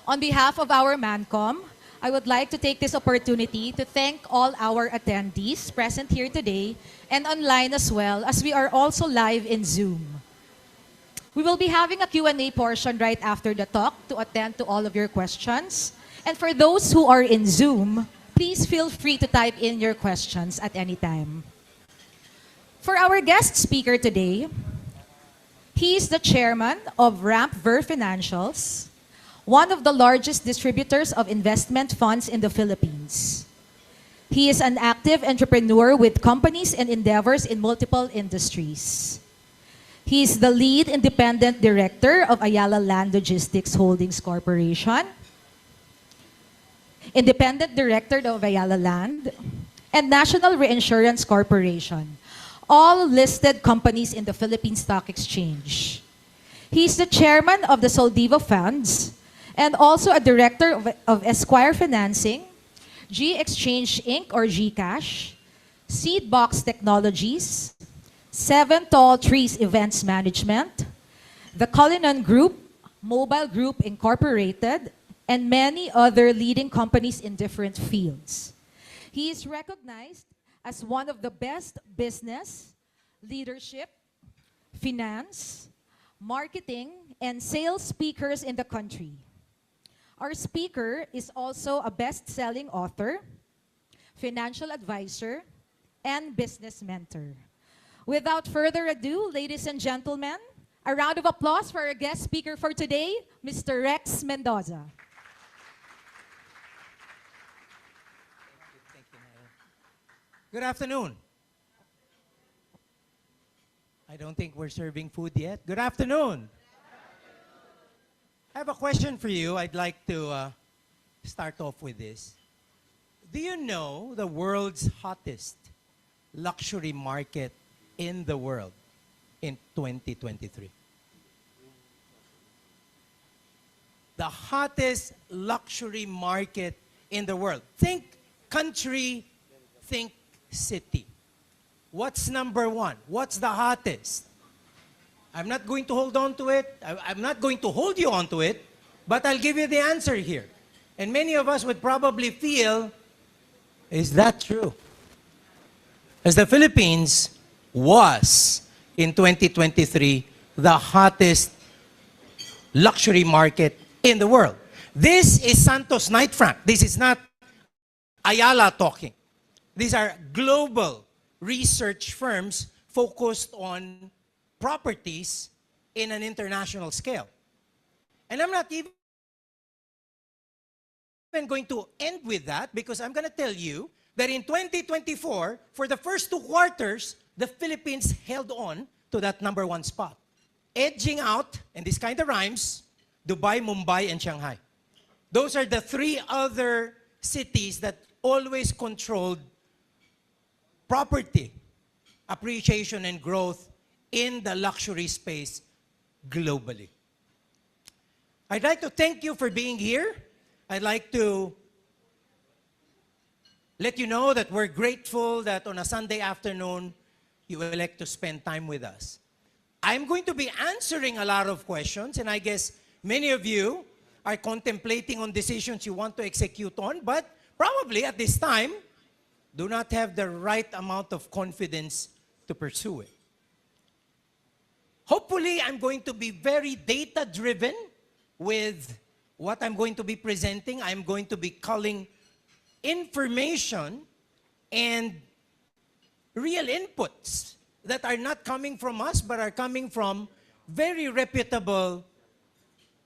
On behalf of our MANCOM, I would like to take this opportunity to thank all our attendees present here today and online as well, as we are also live in Zoom. We will be having a Q&A portion right after the talk to attend to all of your questions. And for those who are in Zoom, please feel free to type in your questions at any time. For our guest speaker today, he is the chairman of Ramp Ver Financials, one of the largest distributors of investment funds in the Philippines. He is an active entrepreneur with companies and endeavors in multiple industries. He is the lead independent director of Ayala Land Logistics Holdings Corporation, independent director of Ayala Land, and National Reinsurance Corporation, all listed companies in the Philippine Stock Exchange. He is the chairman of the Soldivo Funds and also a director of Esquire Financing, G Exchange Inc. or GCash, Seedbox Technologies, Seven Tall Trees Events Management, the Cullinan Group, Mobile Group Incorporated, and many other leading companies in different fields. He is recognized as one of the best business, leadership, finance, marketing, and sales speakers in the country. Our speaker is also a best-selling author, financial advisor, and business mentor. Without further ado, ladies and gentlemen, a round of applause for our guest speaker for today, Mr. Rex Mendoza. Thank you, Naya. Good afternoon. I don't think we're serving food yet. Good afternoon. I have a question for you. I'd like to start off with this. Do you know the world's hottest luxury market in the world in 2023? The hottest luxury market in the world. Think country, think city. What's number one? What's the hottest? I'm not going to hold on to it. I'm not going to hold you on to it, but I'll give you the answer here. And many of us would probably feel, is that true? As the Philippines was in 2023 the hottest luxury market in the world. This is Santos Knight Frank. This is not Ayala talking. These are global research firms focused on properties in an international scale. And I'm not even going to end with that, because I'm going to tell you that in 2024, for the first 2 quarters, the Philippines held on to that number 1 spot, edging out, and this kind of rhymes, Dubai, Mumbai, and Shanghai. Those are the 3 other cities that always controlled property appreciation and growth in the luxury space globally. I'd like to thank you for being here. I'd like to let you know that we're grateful that on a Sunday afternoon, you elect to spend time with us. I'm going to be answering a lot of questions, and I guess many of you are contemplating on decisions you want to execute on, but probably at this time, do not have the right amount of confidence to pursue it. Hopefully, I'm going to be very data-driven with what I'm going to be presenting. I'm going to be culling information and real inputs that are not coming from us, but are coming from very reputable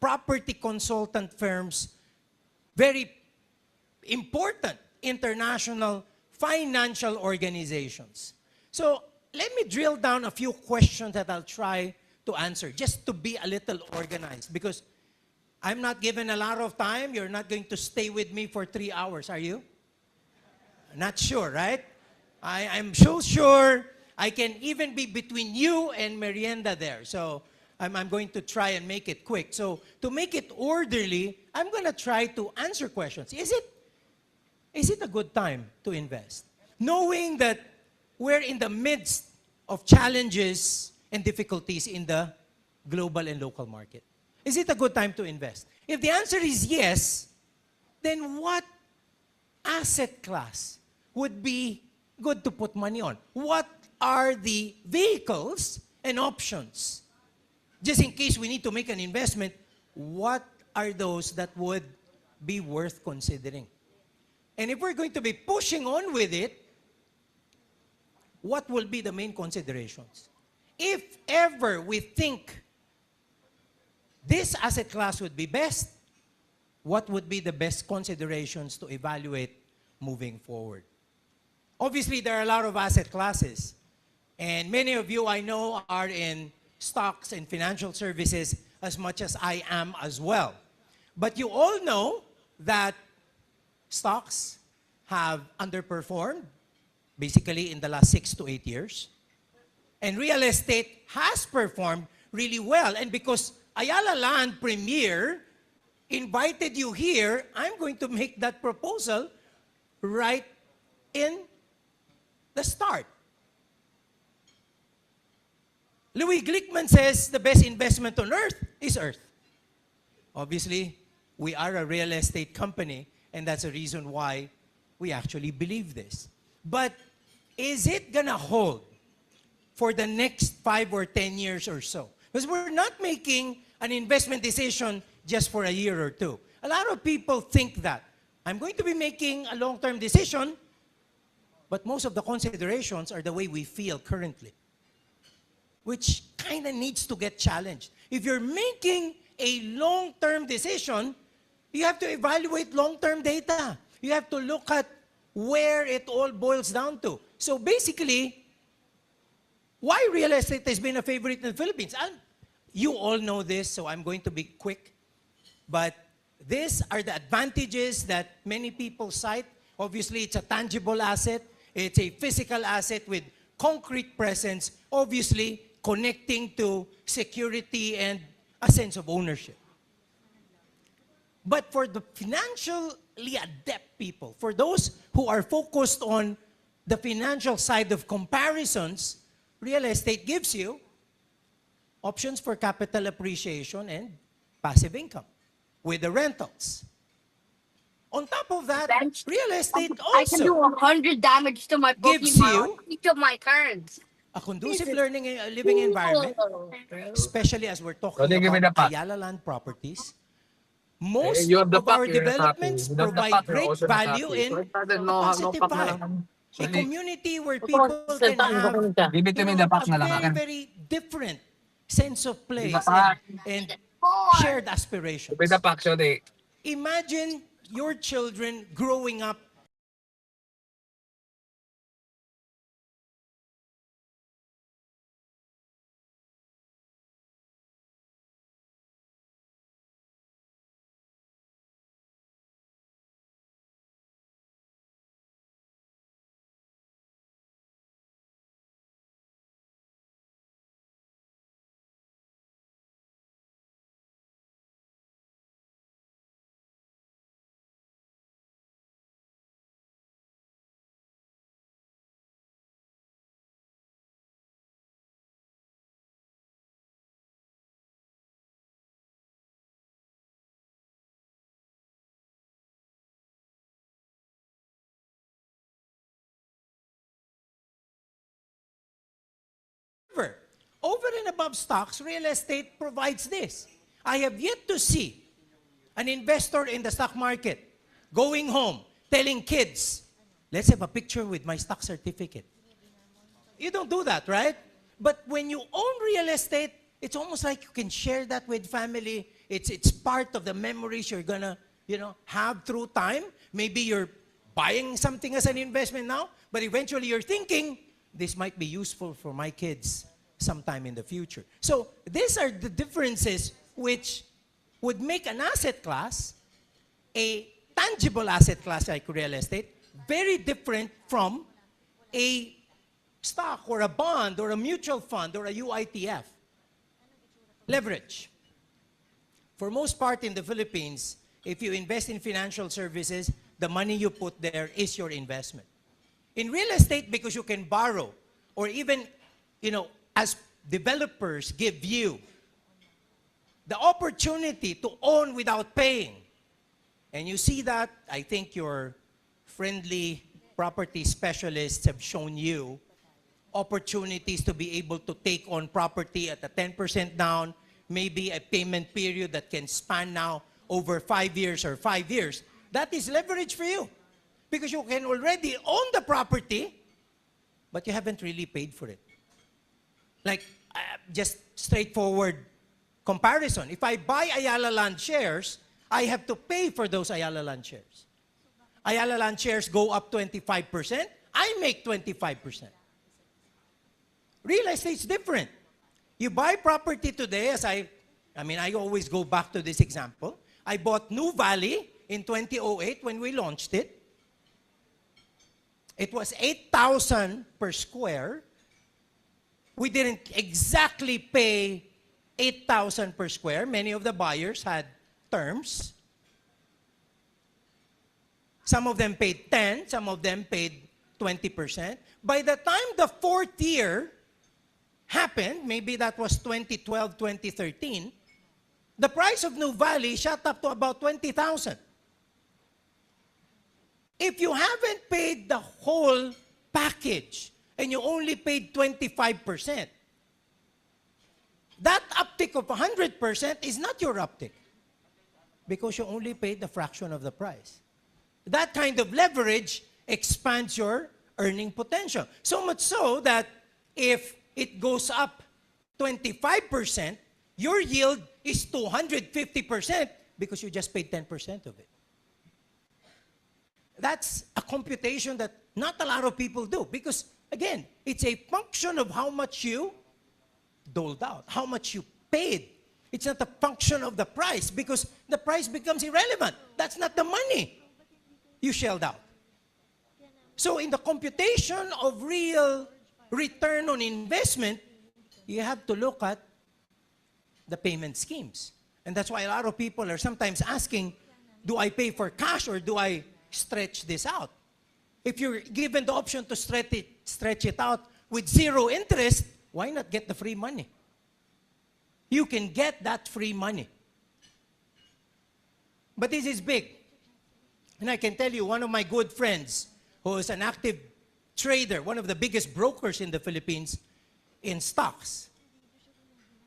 property consultant firms, very important international financial organizations. So let me drill down a few questions that I'll try to answer, just to be a little organized, because I'm not given a lot of time. You're not going to stay with me for 3 hours, are you? Not sure, right? I'm so sure I can even be between you and merienda there. So I'm going to try and make it quick. So to make it orderly, I'm going to try to answer questions. Is it a good time to invest? Knowing that we're in the midst of challenges and difficulties in the global and local market. Is it a good time to invest? If the answer is yes, then what asset class would be good to put money on? What are the vehicles and options? Just in case we need to make an investment, what are those that would be worth considering? And if we're going to be pushing on with it, what will be the main considerations? If ever we think this asset class would be best, what would be the best considerations to evaluate moving forward? Obviously, there are a lot of asset classes. And many of you I know are in stocks and financial services as much as I am as well. But you all know that stocks have underperformed basically in the last 6 to 8 years. And real estate has performed really well. And because Ayala Land Premier invited you here, I'm going to make that proposal right in the start. Louis Glickman says the best investment on earth is earth. Obviously, we are a real estate company, and that's a reason why we actually believe this. But is it gonna hold for the next 5 or 10 years or so? Because we're not making an investment decision just for a year or two. A lot of people think that I'm going to be making a long-term decision, but most of the considerations are the way we feel currently, which kind of needs to get challenged. If you're making a long-term decision, you have to evaluate long-term data. You have to look at where it all boils down to. So basically, why real estate has been a favorite in the Philippines? And you all know this, so I'm going to be quick. But these are the advantages that many people cite. Obviously, it's a tangible asset. It's a physical asset with concrete presence, obviously connecting to security and a sense of ownership. But for the financially adept people, for those who are focused on the financial side of comparisons, real estate gives you options for capital appreciation and passive income with the rentals. On top of that, real estate I can do also 100 damage to my gives Pokemon you on each of my turns. a conducive living environment, especially as we're talking Rodney, give me the about pack. Ayala Land properties. Most You have the of our pack, you're not developments happy. You have the provide pack, you're great also not value happy. in So it doesn't a know how positive pack na vibe. lang. A Sorry. community where people can have Give it to me, the pack na lang. a Akin. very very sense of place The pack. and shared aspirations. Give me the pack, sorry. Imagine your children growing up over and above stocks, real estate provides this. I have yet to see an investor in the stock market going home telling kids, let's have a picture with my stock certificate. You don't do that, right? But when you own real estate, it's almost like you can share that with family. It's part of the memories you're gonna, have through time. Maybe you're buying something as an investment now, but eventually you're thinking, this might be useful for my kids sometime in the future. So these are the differences which would make an asset class, a tangible asset class like real estate, very different from a stock or a bond or a mutual fund or a UITF. Leverage. For most part in the Philippines, if you invest in financial services, the money you put there is your investment. In real estate, because you can borrow, or even, as developers give you the opportunity to own without paying. And you see that, I think your friendly property specialists have shown you opportunities to be able to take on property at a 10% down, maybe a payment period that can span now over 5 years or 5 years. That is leverage for you because you can already own the property, but you haven't really paid for it. Like, just straightforward comparison. If I buy Ayala Land shares, I have to pay for those Ayala Land shares. Ayala Land shares go up 25%, I make 25%. Real estate's different. You buy property today, as I always go back to this example. I bought New Valley in 2008 when we launched it. It was 8,000 per square. We didn't exactly pay 8,000 per square. Many of the buyers had terms. Some of them paid 10, some of them paid 20%. By the time the fourth year happened, maybe that was 2012, 2013, the price of New Valley shot up to about 20,000. If you haven't paid the whole package and you only paid 25%, that uptick of 100% is not your uptick because you only paid the fraction of the price. That kind of leverage expands your earning potential. So much so that if it goes up 25%, your yield is 250% because you just paid 10% of it. That's a computation that not a lot of people do because, again, it's a function of how much you doled out, how much you paid. It's not a function of the price because the price becomes irrelevant. That's not the money you shelled out. So in the computation of real return on investment, you have to look at the payment schemes. And that's why a lot of people are sometimes asking, do I pay for cash or do I stretch this out? If you're given the option to stretch it out with zero interest, why not get the free money? You can get that free money. But this is big. And I can tell you, one of my good friends, who is an active trader, one of the biggest brokers in the Philippines in stocks,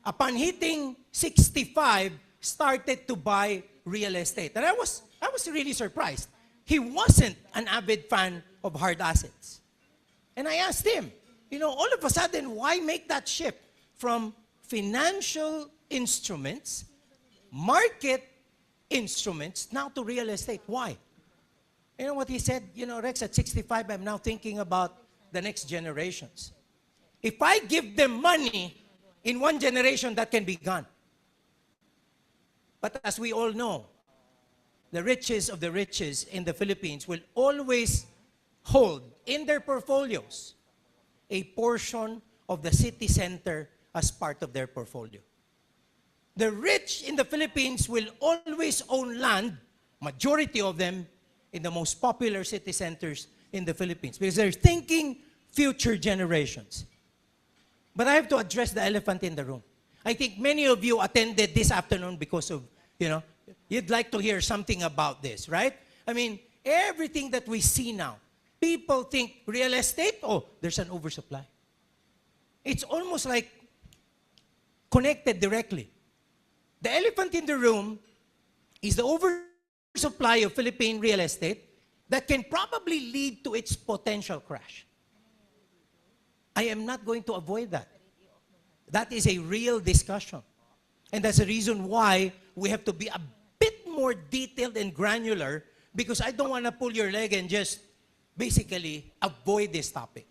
upon hitting 65, started to buy real estate. And I was really surprised. He wasn't an avid fan of hard assets. And I asked him, all of a sudden, why make that shift from financial instruments, market instruments, now to real estate? Why? You know what he said? Rex, at 65, I'm now thinking about the next generations. If I give them money in one generation, that can be gone. But as we all know, the richest of the richest in the Philippines will always hold in their portfolios a portion of the city center as part of their portfolio. The rich in the Philippines will always own land, majority of them, in the most popular city centers in the Philippines because they're thinking future generations. But I have to address the elephant in the room. I think many of you attended this afternoon because of, you'd like to hear something about this, right? I mean, everything that we see now, people think real estate, there's an oversupply. It's almost like connected directly. The elephant in the room is the oversupply of Philippine real estate that can probably lead to its potential crash. I am not going to avoid that. That is a real discussion. And that's the reason why we have to be a bit more detailed and granular because I don't want to pull your leg and just basically avoid this topic.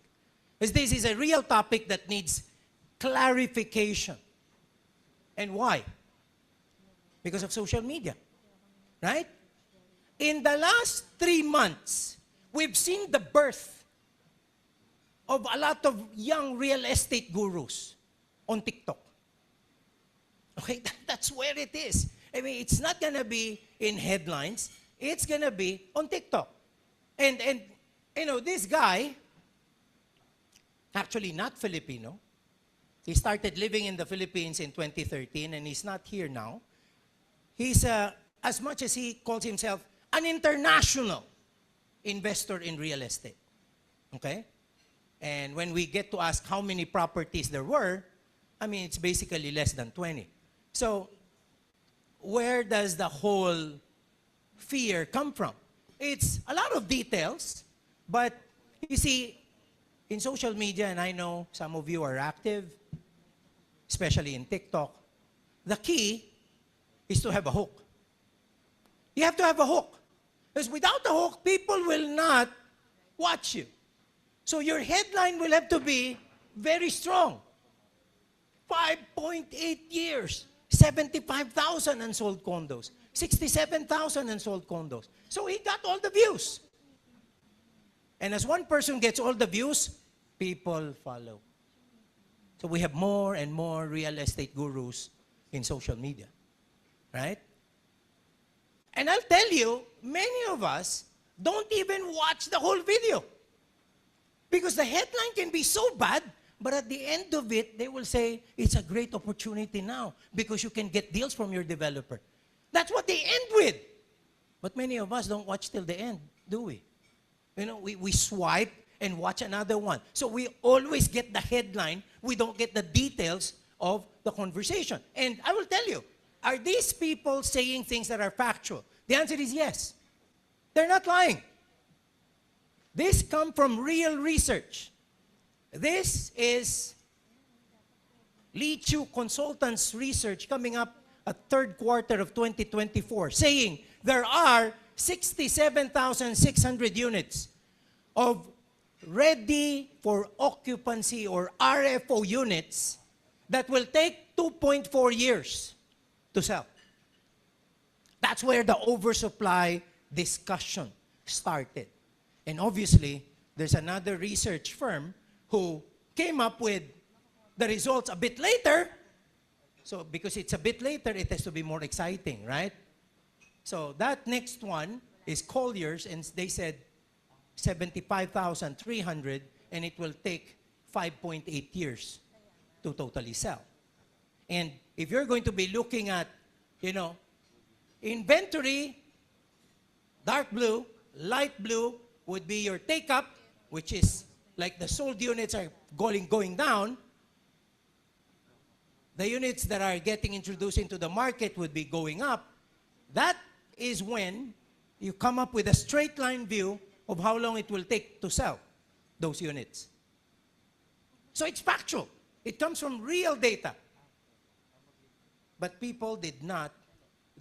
Because this is a real topic that needs clarification. And why? Because of social media. Right? In the last 3 months, we've seen the birth of a lot of young real estate gurus on TikTok. Okay, that's where it is. I mean, it's not going to be in headlines. It's going to be on TikTok. And this guy, actually not Filipino, He started living in the Philippines in 2013 and he's not here now. He's, as much as he calls himself an international investor in real estate. Okay? And when we get to ask how many properties there were, I mean, it's basically less than 20. So, where does the whole fear come from? It's a lot of details, but you see, in social media, and I know some of you are active, especially in TikTok, the key is to have a hook. You have to have a hook. Because without a hook, people will not watch you. So your headline will have to be very strong. 5.8 years, 75,000 unsold condos, 67,000 unsold condos. So he got all the views. And as one person gets all the views, people follow. So we have more and more real estate gurus in social media, right? And I'll tell you, many of us don't even watch the whole video. Because the headline can be so bad, but at the end of it, they will say, it's a great opportunity now because you can get deals from your developer. That's what they end with. But many of us don't watch till the end, do we? You know, we swipe and watch another one. So we always get the headline. We don't get the details of the conversation. And I will tell you, are these people saying things that are factual? The answer is yes. They're not lying. This comes from real research. This is Lee Chu Consultants research coming up at third quarter of 2024, saying there are 67,600 units of ready for occupancy or RFO units that will take 2.4 years to sell. That's where the oversupply discussion started. And obviously, there's another research firm who came up with the results a bit later. So because it's a bit later, it has to be more exciting, right? So that next one is Colliers, and they said 75,300, and it will take 5.8 years to totally sell. And if you're going to be looking at, you know, inventory, dark blue, light blue would be your take-up, which is like the sold units are going down. The units that are getting introduced into the market would be going up. That is when you come up with a straight line view of how long it will take to sell those units. So it's factual. It comes from real data. But people did not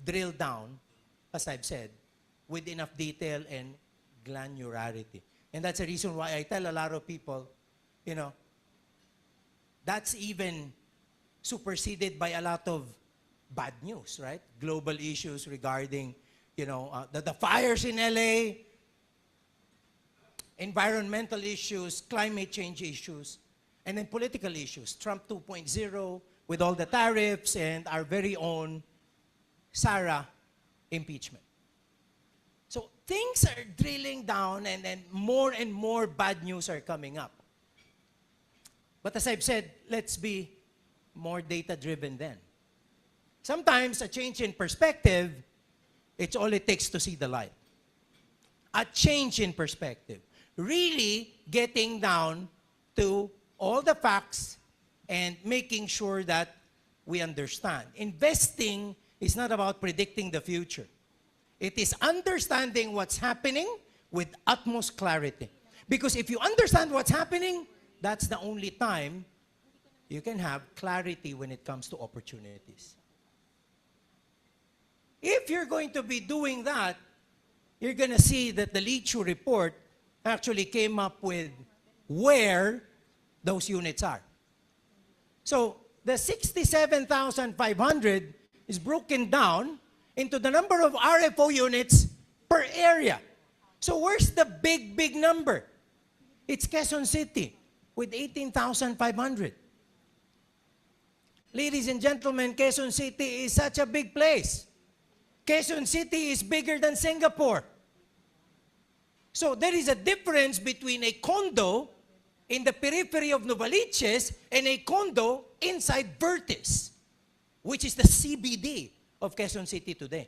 drill down, as I've said, with enough detail and granularity. And that's the reason why I tell a lot of people, you know, that's even superseded by a lot of bad news, right? Global issues regarding, you know, the fires in LA, environmental issues, climate change issues, and then political issues. Trump 2.0 with all the tariffs and our very own Sarah impeachment. So things are drilling down and more bad news are coming up. But as I've said, let's be more data-driven then. Sometimes a change in perspective, it's all it takes to see the light. A change in perspective. Really getting down to all the facts and making sure that we understand. Investing is not about predicting the future. It is understanding what's happening with utmost clarity. Because if you understand what's happening, that's the only time you can have clarity when it comes to opportunities. If you're going to be doing that, you're going to see that the Lee Chu report actually came up with where those units are. So the 67,500 is broken down into the number of RFO units per area. So where's the big number? It's Quezon City with 18,500. Ladies and gentlemen, Quezon City is such a big place. Quezon City is bigger than Singapore. So there is a difference between a condo in the periphery of Novaliches and a condo inside Vertis, which is the CBD of Quezon City today.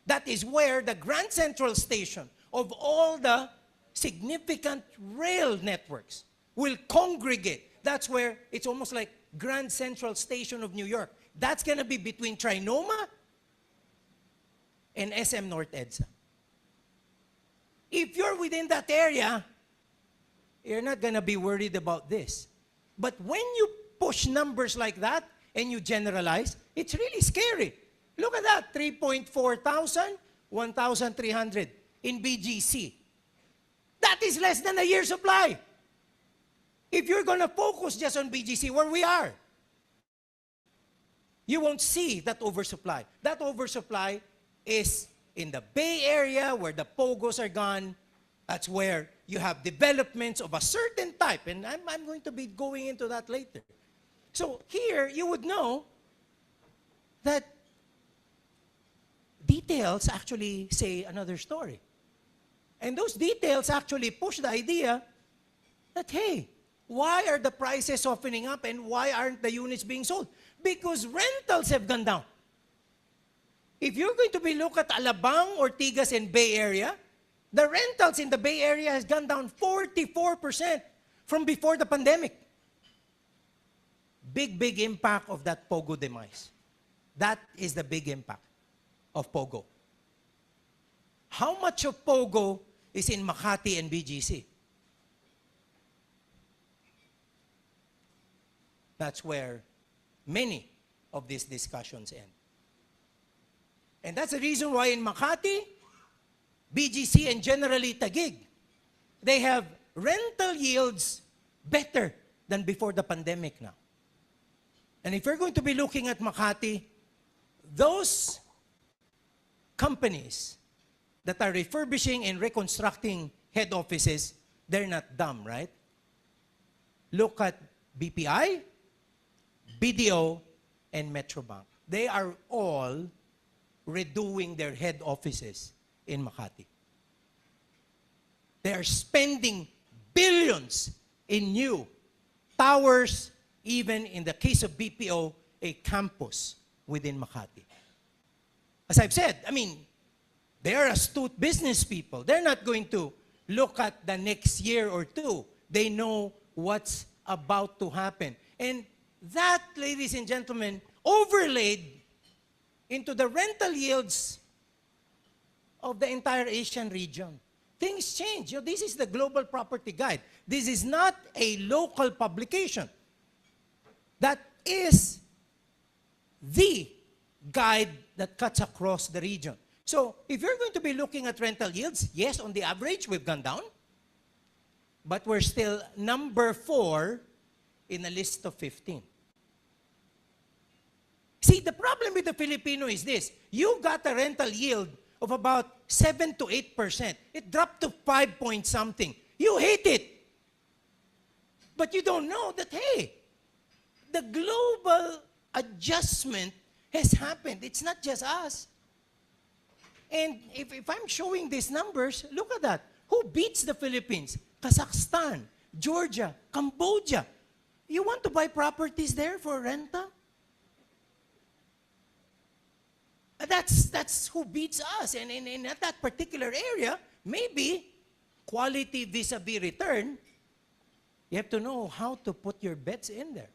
That is where the Grand Central Station of all the significant rail networks will congregate. That's where it's almost like Grand Central Station of New York. That's going to be between Trinoma and SM North EDSA. If you're within that area, you're not going to be worried about this. But when you push numbers like that and you generalize, it's really scary. Look at that, 3.4 thousand, 1,300 in BGC. That is less than a year's supply. If you're going to focus just on BGC, where we are, you won't see that oversupply. That oversupply is in the Bay Area where the POGOs are gone. That's where you have developments of a certain type. And I'm going to be going into that later. So here, you would know that details actually say another story. And those details actually push the idea that, hey, why are the prices softening up and why aren't the units being sold? Because rentals have gone down. If you're going to be look at Alabang, Ortigas, and Bay Area, the rentals in the Bay Area has gone down 44% from before the pandemic. Big impact of that POGO demise. That is the big impact of POGO. How much of POGO is in Makati and BGC? That's where many of these discussions end. And that's the reason why in Makati, BGC, and generally Taguig, they have rental yields better than before the pandemic now. And if you're going to be looking at Makati, those companies that are refurbishing and reconstructing head offices, they're not dumb, right? Look at BPI, BDO, and Metrobank. They are all redoing their head offices in Makati. They are spending billions in new towers, even in the case of BPO, a campus within Makati. As I've said, I mean, they are astute business people. They're not going to look at the next year or two. They know what's about to happen. And that, ladies and gentlemen, overlaid into the rental yields of the entire Asian region. Things change. This is the Global Property Guide. This is not a local publication. That is the guide that cuts across the region. So, if you're going to be looking at rental yields, yes, on the average, we've gone down. But we're still number 4 in a list of 15. See, the problem with the Filipino is this. You got a rental yield of about 7 to 8%. It dropped to 5 point something. You hate it. But you don't know that, hey, the global adjustment has happened. It's not just us. And if I'm showing these numbers, look at that. Who beats the Philippines? Kazakhstan, Georgia, Cambodia. You want to buy properties there for rental? That's who beats us. And in that particular area, maybe quality vis-a-vis return, you have to know how to put your bets in there.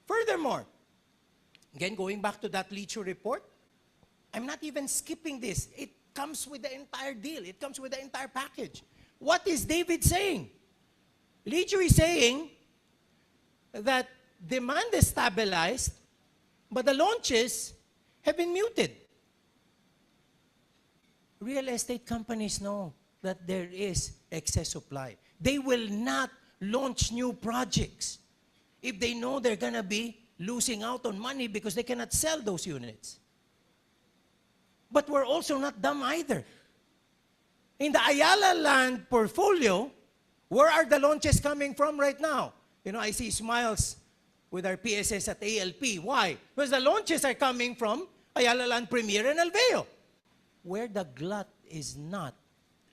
Furthermore, again, going back to that Lichu report, I'm not even skipping this. It comes with the entire deal. It comes with the entire package. What is David saying? Lichu is saying that demand is stabilized, but the launches have been muted. Real estate companies know that there is excess supply. They will not launch new projects if they know they're going to be losing out on money because they cannot sell those units. But we're also not dumb either. In the Ayala Land portfolio, where are the launches coming from right now? I see smiles with our PSS at ALP. Why? Because the launches are coming from Ayala Land Premier and Alveo, where the glut is not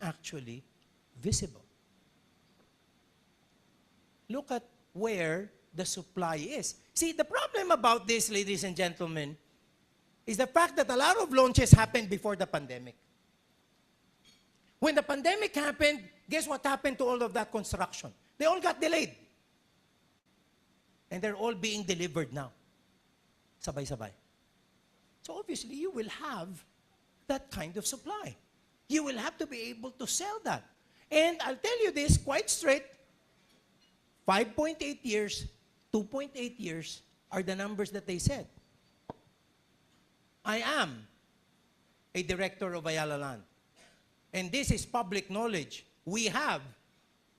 actually visible. look at where the supply is. See, the problem about this, ladies and gentlemen, is the fact that a lot of launches happened before the pandemic. When the pandemic happened, guess what happened to all of that construction? They all got delayed. And they're all being delivered now. Sabay-sabay. So obviously, you will have that kind of supply. You will have to be able to sell that. And I'll tell you this quite straight, 5.8 years, 2.8 years are the numbers that they said. I am a director of Ayala Land. And this is public knowledge. We have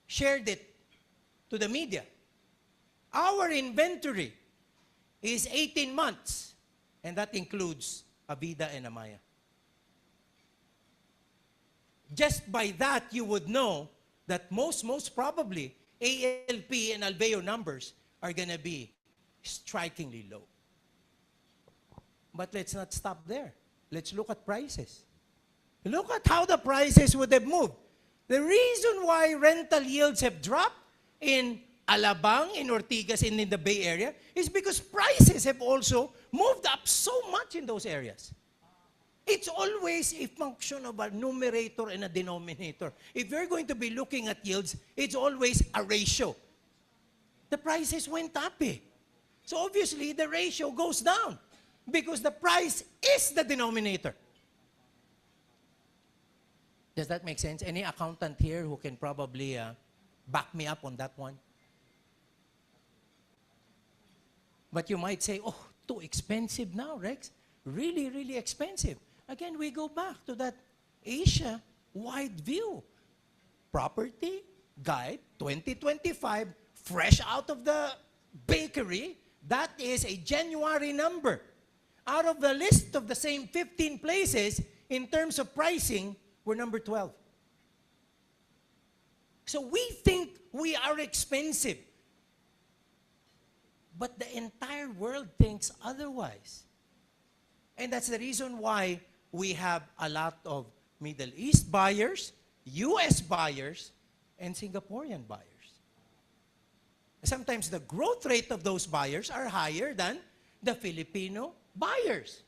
shared it to the media. Our inventory is 18 months, and that includes Avida and Amaya. Just by that, you would know that most probably, ALP and Alveo numbers are going to be strikingly low. But let's not stop there. Let's look at prices. Look at how the prices would have moved. The reason why rental yields have dropped in Alabang, in Ortigas, and in the Bay Area is because prices have also moved up so much in those areas. It's always a function of a numerator and a denominator. If you're going to be looking at yields, it's always a ratio. The prices went up. So obviously, the ratio goes down because the price is the denominator. Does that make sense? Any accountant here who can probably back me up on that one? But you might say, oh, too expensive now, Rex. Really, really expensive. Again, we go back to that Asia-wide view. Property Guide 2025, fresh out of the bakery. That is a January number. Out of the list of the same 15 places, in terms of pricing, we're number 12. So we think we are expensive. But the entire world thinks otherwise. And that's the reason why we have a lot of Middle East buyers, US buyers, and Singaporean buyers. Sometimes the growth rate of those buyers are higher than the Filipino buyers.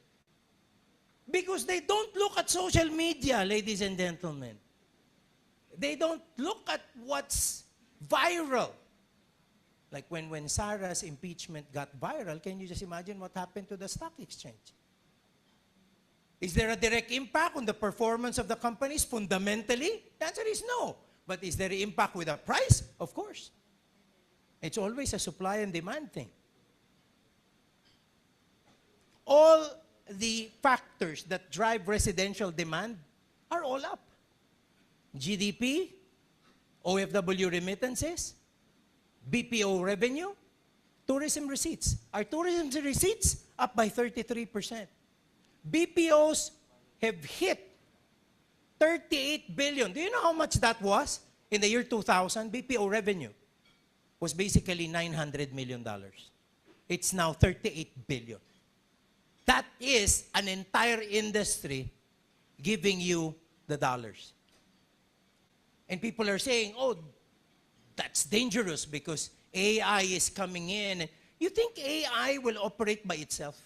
Because they don't look at social media, ladies and gentlemen. They don't look at what's viral. Like when Sarah's impeachment got viral, can you just imagine what happened to the stock exchange? Is there a direct impact on the performance of the companies fundamentally? The answer is no. But is there an impact with the price? Of course. It's always a supply and demand thing. All the factors that drive residential demand are all up. GDP, OFW remittances, BPO revenue, tourism receipts. Our tourism receipts up by 33%. BPOs have hit 38 billion. Do you know how much that was in the year 2000? BPO revenue was basically $900 million. It's now 38 billion. That is an entire industry giving you the dollars. And people are saying, oh, that's dangerous because AI is coming in. You think AI will operate by itself?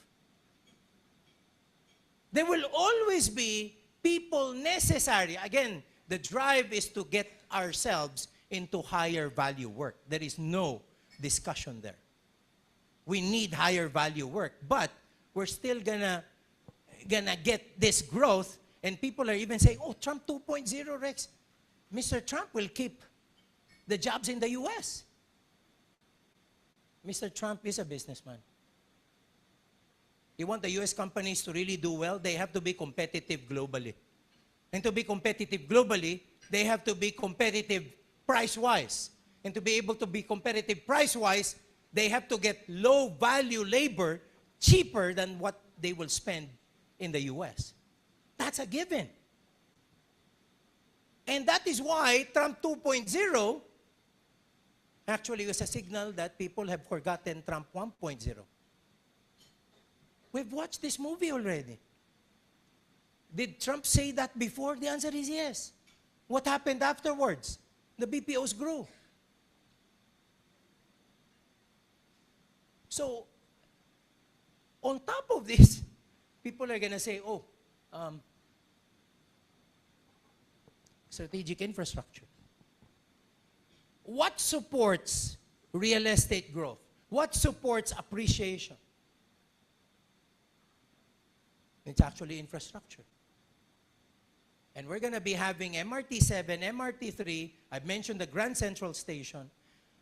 There will always be people necessary. Again, the drive is to get ourselves into higher value work. There is no discussion there. We need higher value work, but we're still gonna get this growth, and people are even saying, oh, Trump 2.0, Rex. Mr. Trump will keep the jobs in the U.S. Mr. Trump is a businessman. You want the U.S. companies to really do well, they have to be competitive globally. And to be competitive globally, they have to be competitive price-wise. And to be able to be competitive price-wise, they have to get low-value labor cheaper than what they will spend in the U.S. That's a given. And that is why Trump 2.0 actually was a signal that people have forgotten Trump 1.0. We've watched this movie already. Did Trump say that before? The answer is yes. What happened afterwards? The BPOs grew. So, on top of this, people are going to say, oh, strategic infrastructure. What supports real estate growth? What supports appreciation? It's actually infrastructure. And we're going to be having MRT 7, MRT 3. I've mentioned the Grand Central Station.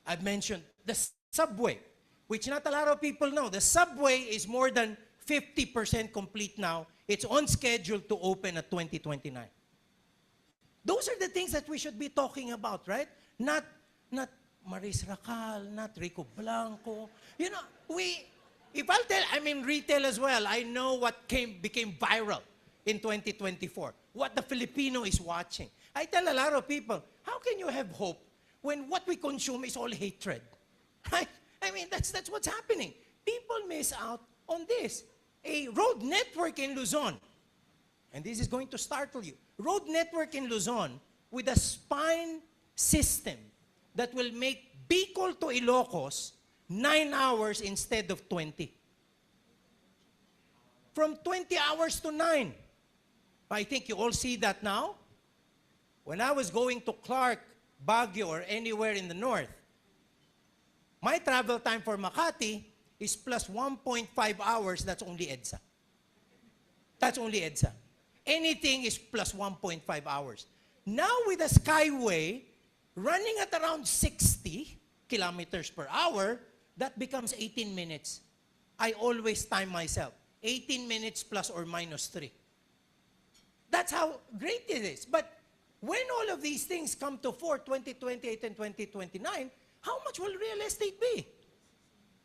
I've mentioned the subway, which not a lot of people know. The subway is more than 50% complete now. It's on schedule to open at 2029. Those are the things that we should be talking about, right? Not Maris Racal, not Rico Blanco. You know, if I'll tell, I'm in retail as well. I know what became viral in 2024, what the Filipino is watching. I tell a lot of people, how can you have hope when what we consume is all hatred? Right? I mean, that's what's happening. People miss out on this. A road network in Luzon, and this is going to startle you, road network in Luzon with a spine system that will make Bicol to Ilocos 9 hours instead of 20. From 20 hours to 9. I think you all see that now. When I was going to Clark, Baguio, or anywhere in the north, my travel time for Makati is plus 1.5 hours. That's only EDSA. That's only EDSA. Anything is plus 1.5 hours. Now with the Skyway running at around 60 kilometers per hour, that becomes 18 minutes. I always time myself. 18 minutes plus or minus 3. That's how great it is. But when all of these things come to fore, 2028 and 2029, how much will real estate be?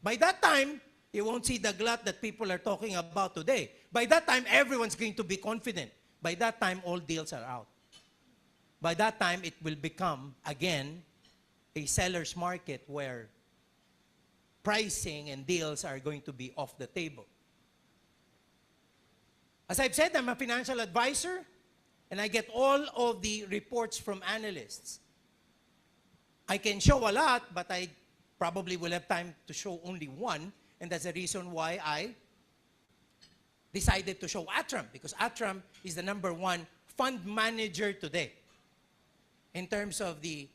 By that time, you won't see the glut that people are talking about today. By that time, everyone's going to be confident. By that time, all deals are out. By that time, it will become, again, a seller's market where pricing and deals are going to be off the table. As I've said, I'm a financial advisor, and I get all of the reports from analysts. I can show a lot, but I probably will have time to show only one, and that's the reason why I decided to show Atram, because Atram is the #1 fund manager today. In terms of the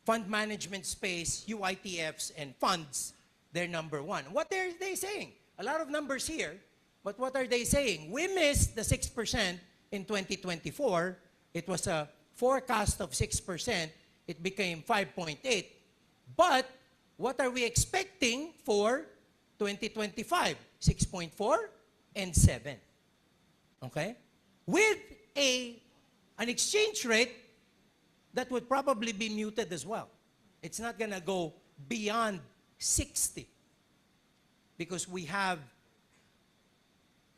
fund management space, UITFs and funds, they're #1. What are they saying? A lot of numbers here, but what are they saying? We missed the 6% in 2024. It was a forecast of 6%. It became 5.8. But what are we expecting for 2025? 6.4 and 7. Okay? With an exchange rate that would probably be muted as well. It's not going to go beyond 60 because we have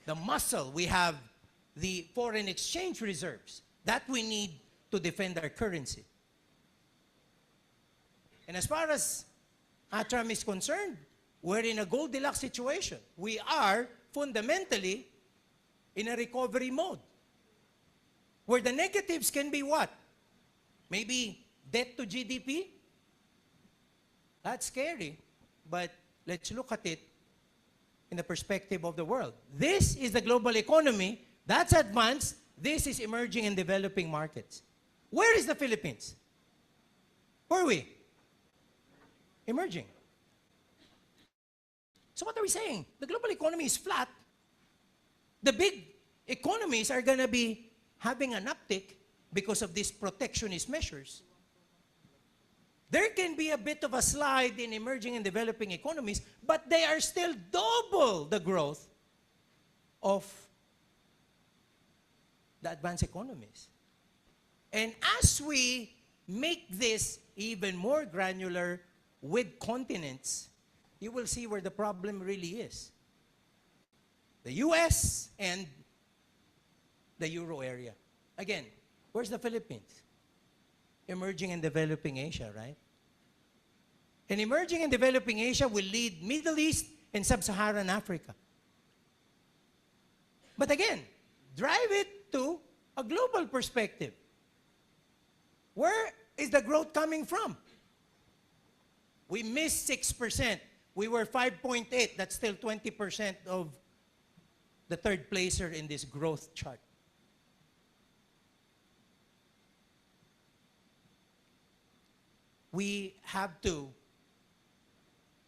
the muscle, we have the foreign exchange reserves that we need to defend our currency. And as far as Atram is concerned, we're in a Goldilocks situation. We are fundamentally in a recovery mode where the negatives can be what? Maybe debt to GDP? That's scary, but let's look at it in the perspective of the world. This is the global economy. That's advanced. This is emerging and developing markets. Where is the Philippines? Where are we? Emerging. So what are we saying? The global economy is flat. The big economies are going to be having an uptick because of these protectionist measures. There can be a bit of a slide in emerging and developing economies, but they are still double the growth of the advanced economies. And as we make this even more granular with continents, you will see where the problem really is. The US and the Euro area. Again, where's the Philippines? Emerging and developing Asia, right? And emerging and developing Asia will lead Middle East and Sub-Saharan Africa. But again, drive it to a global perspective. Where is the growth coming from? We missed 6%. We were 5.8. That's still 20% of the third placer in this growth chart. We have to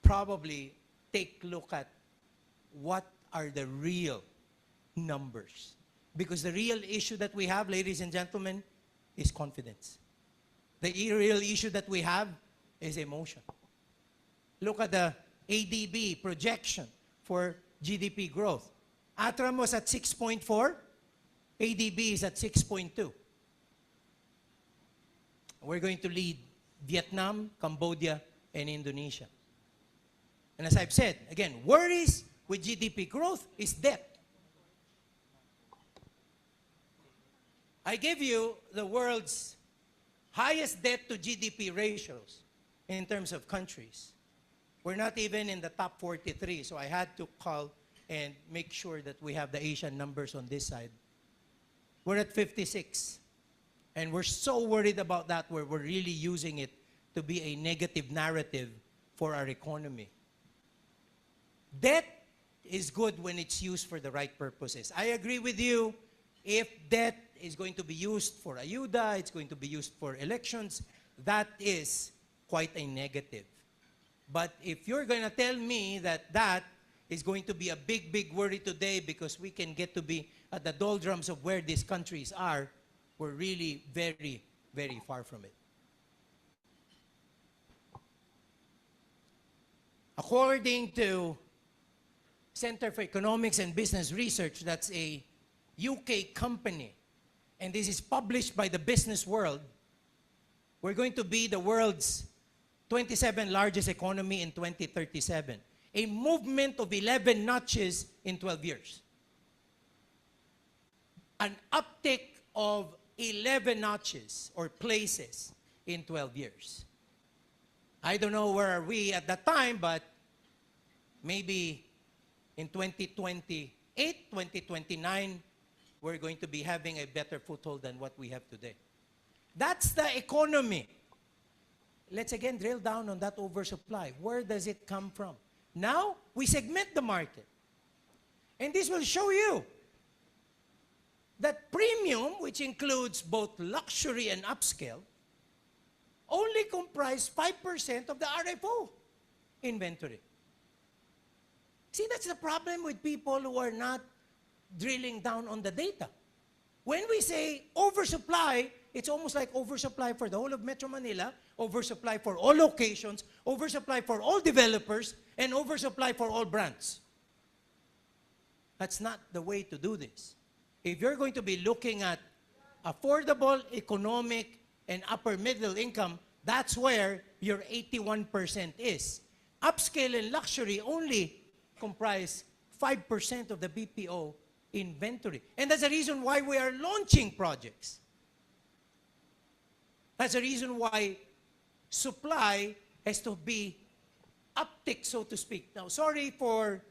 probably take a look at what are the real numbers. Because the real issue that we have, ladies and gentlemen, is confidence. The real issue that we have is emotion. Look at the ADB projection for GDP growth. Atram was at 6.4. ADB is at 6.2. We're going to lead Vietnam, Cambodia, and Indonesia. And as I've said, again, worries with GDP growth is debt. I give you the world's highest debt to GDP ratios in terms of countries. We're not even in the top 43, so I had to call and make sure that we have the Asian numbers on this side. We're at 56. And we're so worried about that where we're really using it to be a negative narrative for our economy. Debt is good when it's used for the right purposes. I agree with you. If debt is going to be used for ayuda, it's going to be used for elections, that is quite a negative. But if you're going to tell me that that is going to be a big, big worry today because we can get to be at the doldrums of where these countries are, we're really very, very far from it. According to Center for Economics and Business Research, that's a UK company, and this is published by the Business World, we're going to be the world's 27th largest economy in 2037. A movement of 11 notches in 12 years. An uptick of 11 notches or places in 12 years. I don't know where are we at that time, but maybe in 2028, 2029, we're going to be having a better foothold than what we have today. That's the economy. Let's again drill down on that oversupply. Where does it come from? Now, we segment the market. And this will show you that premium, which includes both luxury and upscale, only comprise 5% of the RFO inventory. See, that's the problem with people who are not drilling down on the data. When we say oversupply, it's almost like oversupply for the whole of Metro Manila, oversupply for all locations, oversupply for all developers, and oversupply for all brands. That's not the way to do this. If you're going to be looking at affordable, economic, and upper middle income, that's where your 81% is. Upscale and luxury only comprise 5% of the BPO inventory. And that's the reason why we are launching projects. That's the reason why supply has to be uptick, so to speak. Now, sorry for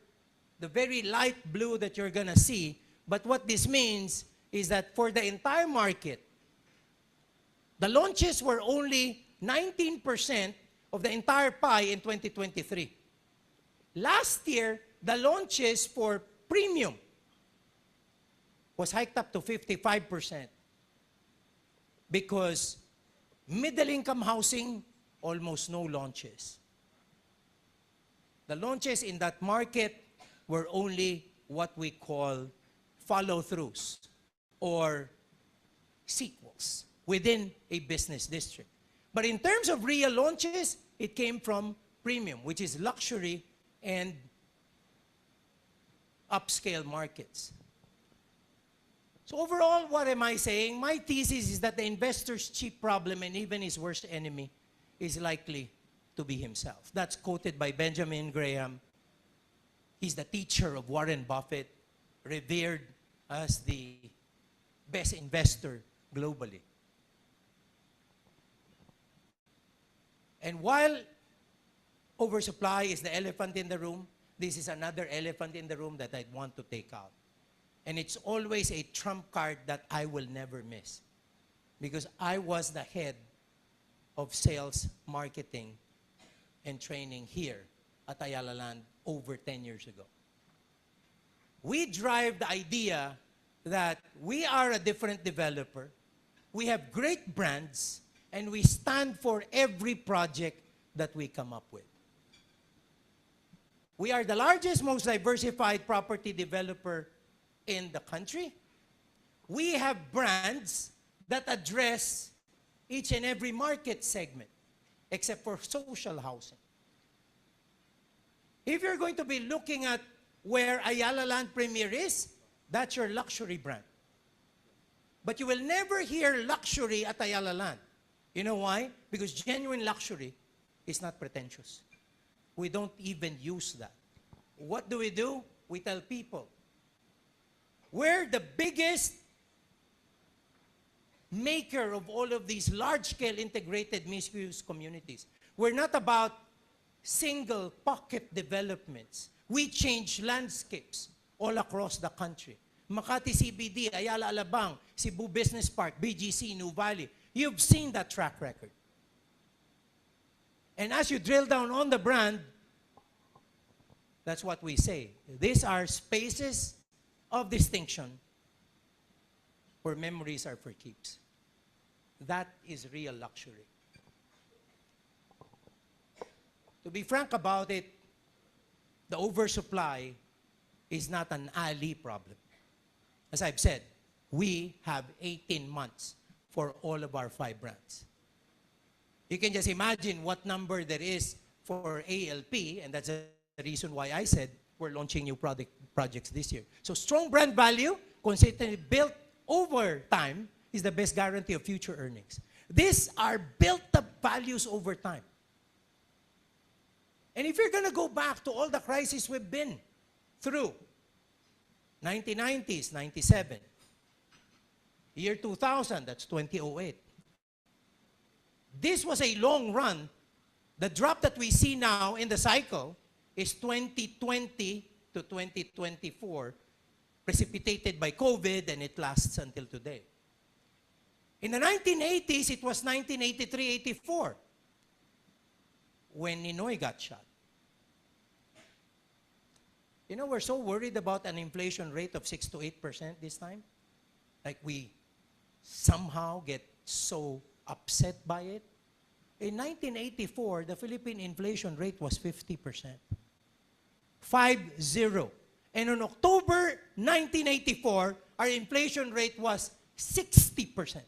the very light blue that you're going to see, but what this means is that for the entire market, the launches were only 19% of the entire pie in 2023. Last year, the launches for premium was hiked up to 55% because middle-income housing, almost no launches. The launches in that market were only what we call follow-throughs or sequels within a business district. But in terms of real launches, it came from premium, which is luxury and upscale markets. So overall, what am I saying? My thesis is that the investor's chief problem and even his worst enemy is likely to be himself. That's quoted by Benjamin Graham. He's the teacher of Warren Buffett, revered as the best investor globally. And while oversupply is the elephant in the room, this is another elephant in the room that I'd want to take out. And it's always a trump card that I will never miss. Because I was the head of sales, marketing, and training here at Ayala Land over 10 years ago. We drive the idea that we are a different developer, we have great brands, and we stand for every project that we come up with. We are the largest, most diversified property developer in the country. We have brands that address each and every market segment, except for social housing. If you're going to be looking at where Ayala Land Premier is, that's your luxury brand. But you will never hear luxury at Ayala Land. You know why? Because genuine luxury is not pretentious. We don't even use that. What do? We tell people, we're the biggest maker of all of these large-scale integrated mixed-use communities. We're not about single pocket developments. We change landscapes all across the country. Makati CBD, Ayala Alabang, Cebu Business Park, BGC, New Valley. You've seen that track record. And as you drill down on the brand, that's what we say. These are spaces of distinction where memories are for keeps. That is real luxury. To be frank about it, the oversupply is not an Ali problem. As I've said, we have 18 months for all of our 5 brands. You can just imagine what number there is for ALP, and that's the reason why I said we're launching new projects this year. So strong brand value, consistently built over time, is the best guarantee of future earnings. These are built-up values over time. And if you're going to go back to all the crises we've been through, 1990s, 97, year 2000, that's 2008. This was a long run. The drop that we see now in the cycle is 2020 to 2024, precipitated by COVID, and it lasts until today. In the 1980s, it was 1983-84 when Ninoy got shot. You know, we're so worried about an inflation rate of 6 to 8% this time. Like we somehow get so upset by it. In 1984, the Philippine inflation rate was 50%. 50. And on October 1984, our inflation rate was 60%.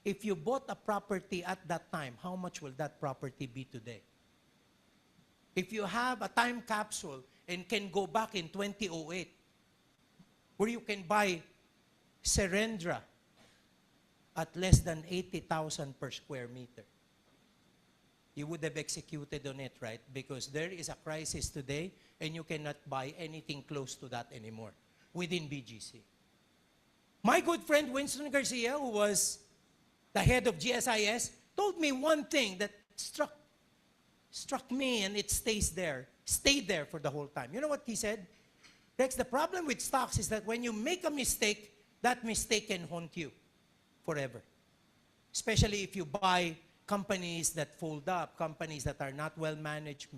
If you bought a property at that time, how much will that property be today? If you have a time capsule and can go back in 2008, where you can buy Serendra at less than 80,000 per square meter, you would have executed on it, right? Because there is a crisis today and you cannot buy anything close to that anymore within BGC. My good friend Winston Garcia, who was the head of GSIS, told me one thing that struck me, and it stayed there for the whole time. You know what he said? Rex, the problem with stocks is that when you make a mistake, that mistake can haunt you forever. Especially if you buy companies that fold up, companies that are not well managed,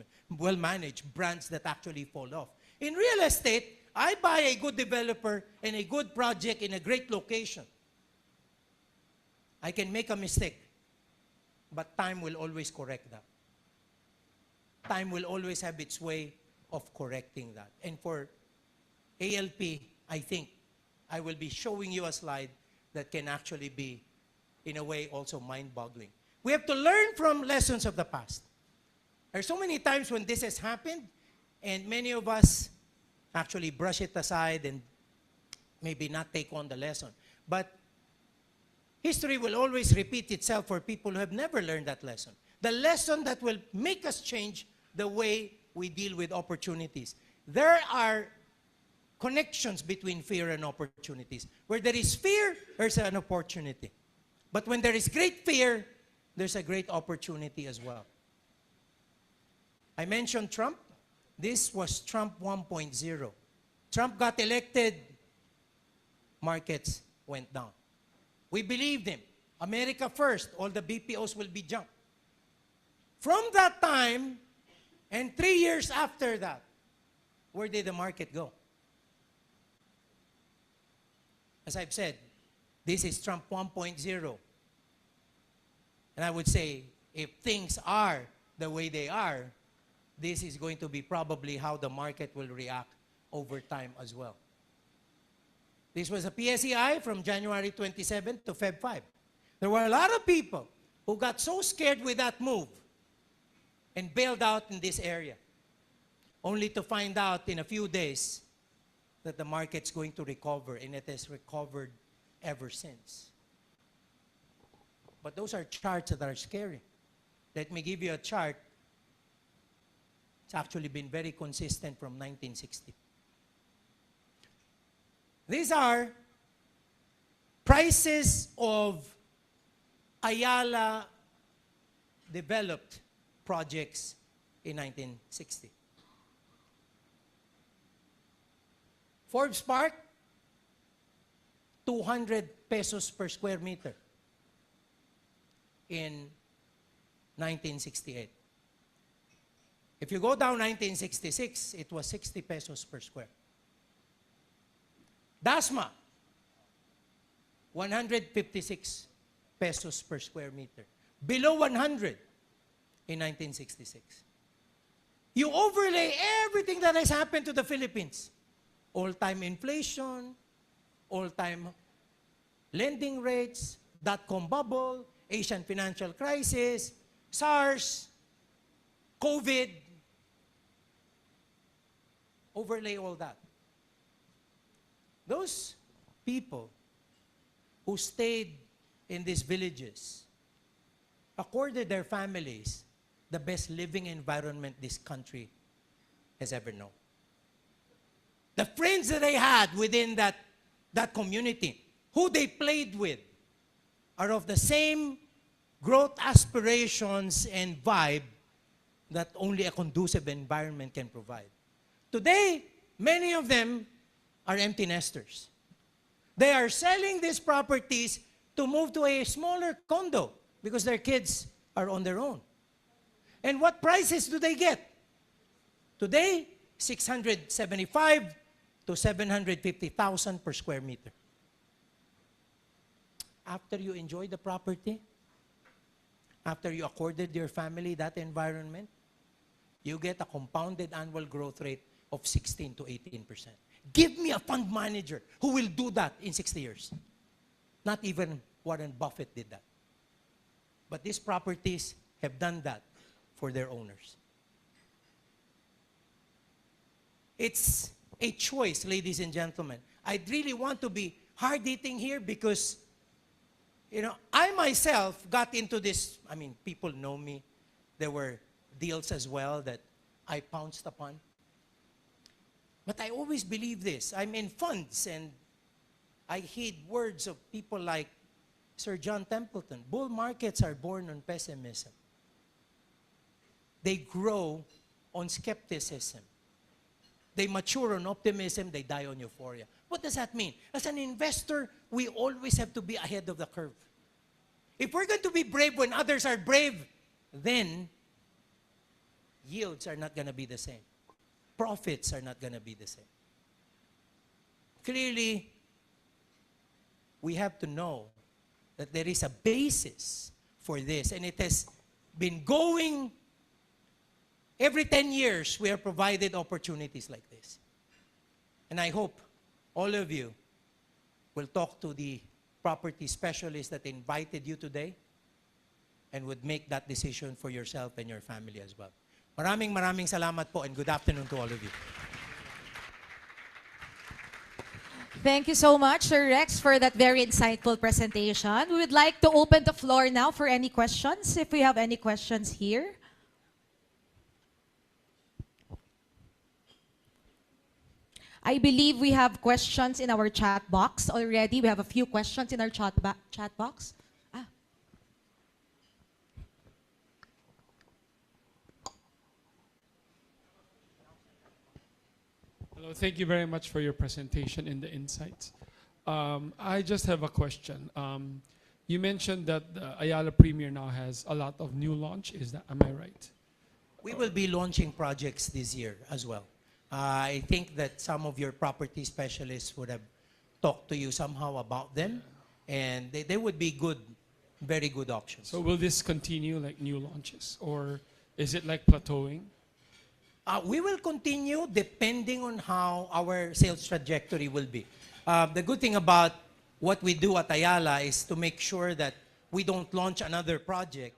brands that actually fall off. In real estate, I buy a good developer and a good project in a great location. I can make a mistake, but time will always correct that. Time will always have its way of correcting that. And for ALP, I think I will be showing you a slide that can actually be, in a way, also mind-boggling. We have to learn from lessons of the past. There are so many times when this has happened, and many of us actually brush it aside and maybe not take on the lesson. But history will always repeat itself for people who have never learned that lesson. The lesson that will make us change the way we deal with opportunities. There are connections between fear and opportunities. Where there is fear, there's an opportunity. But when there is great fear, there's a great opportunity as well. I mentioned Trump. This was Trump 1.0. Trump got elected, markets went down. We believed him. America first, all the BPOs will be jumped. From that time, and 3 years after that, where did the market go? As I've said, this is Trump 1.0. And I would say, if things are the way they are, this is going to be probably how the market will react over time as well. This was a PSEI from January 27 to Feb 5. There were a lot of people who got so scared with that move and bailed out in this area, only to find out in a few days that the market's going to recover, and it has recovered ever since. But those are charts that are scary. Let me give you a chart. It's actually been very consistent from 1960. These are prices of Ayala developed projects in 1960. Forbes Park, 200 pesos per square meter in 1968. If you go down 1966, it was 60 pesos per square. Dasma, 156 pesos per square meter. Below 100 in 1966. You overlay everything that has happened to the Philippines. All-time inflation, all-time lending rates, dot-com bubble, Asian financial crisis, SARS, COVID. Overlay all that. Those people who stayed in these villages accorded their families the best living environment this country has ever known. The friends that they had within that community, who they played with, are of the same growth aspirations and vibe that only a conducive environment can provide. Today, many of them are empty nesters. They are selling these properties to move to a smaller condo because their kids are on their own. And what prices do they get? Today, 675 to 750,000 per square meter. After you enjoy the property, after you accorded your family that environment, you get a compounded annual growth rate of 16 to 18%. Give me a fund manager who will do that in 60 years. Not even Warren Buffett did that. But these properties have done that for their owners. It's a choice, ladies and gentlemen. I really want to be hard-hitting here because, I myself got into this. I mean, people know me. There were deals as well that I pounced upon. But I always believe this. I'm in funds, and I heed words of people like Sir John Templeton. Bull markets are born on pessimism. They grow on skepticism. They mature on optimism, they die on euphoria. What does that mean? As an investor, we always have to be ahead of the curve. If we're going to be brave when others are brave, then yields are not going to be the same. Profits are not going to be the same. Clearly, we have to know that there is a basis for this, and it has been going. Every 10 years, we are provided opportunities like this. And I hope all of you will talk to the property specialist that invited you today and would make that decision for yourself and your family as well. Maraming salamat po, and good afternoon to all of you. Thank you so much, Sir Rex, for that very insightful presentation. We would like to open the floor now for any questions, if we have any questions here. I believe we have questions in our chat box already. We have a few questions in our chat box. Hello, thank you very much for your presentation and the insights. I just have a question. You mentioned that the Ayala Premier now has a lot of new launch. Am I right? We will be launching projects this year as well. I think that some of your property specialists would have talked to you somehow about them, and they would be good, very good options. So will this continue like new launches, or is it like plateauing? We will continue depending on how our sales trajectory will be. The good thing about what we do at Ayala is to make sure that we don't launch another project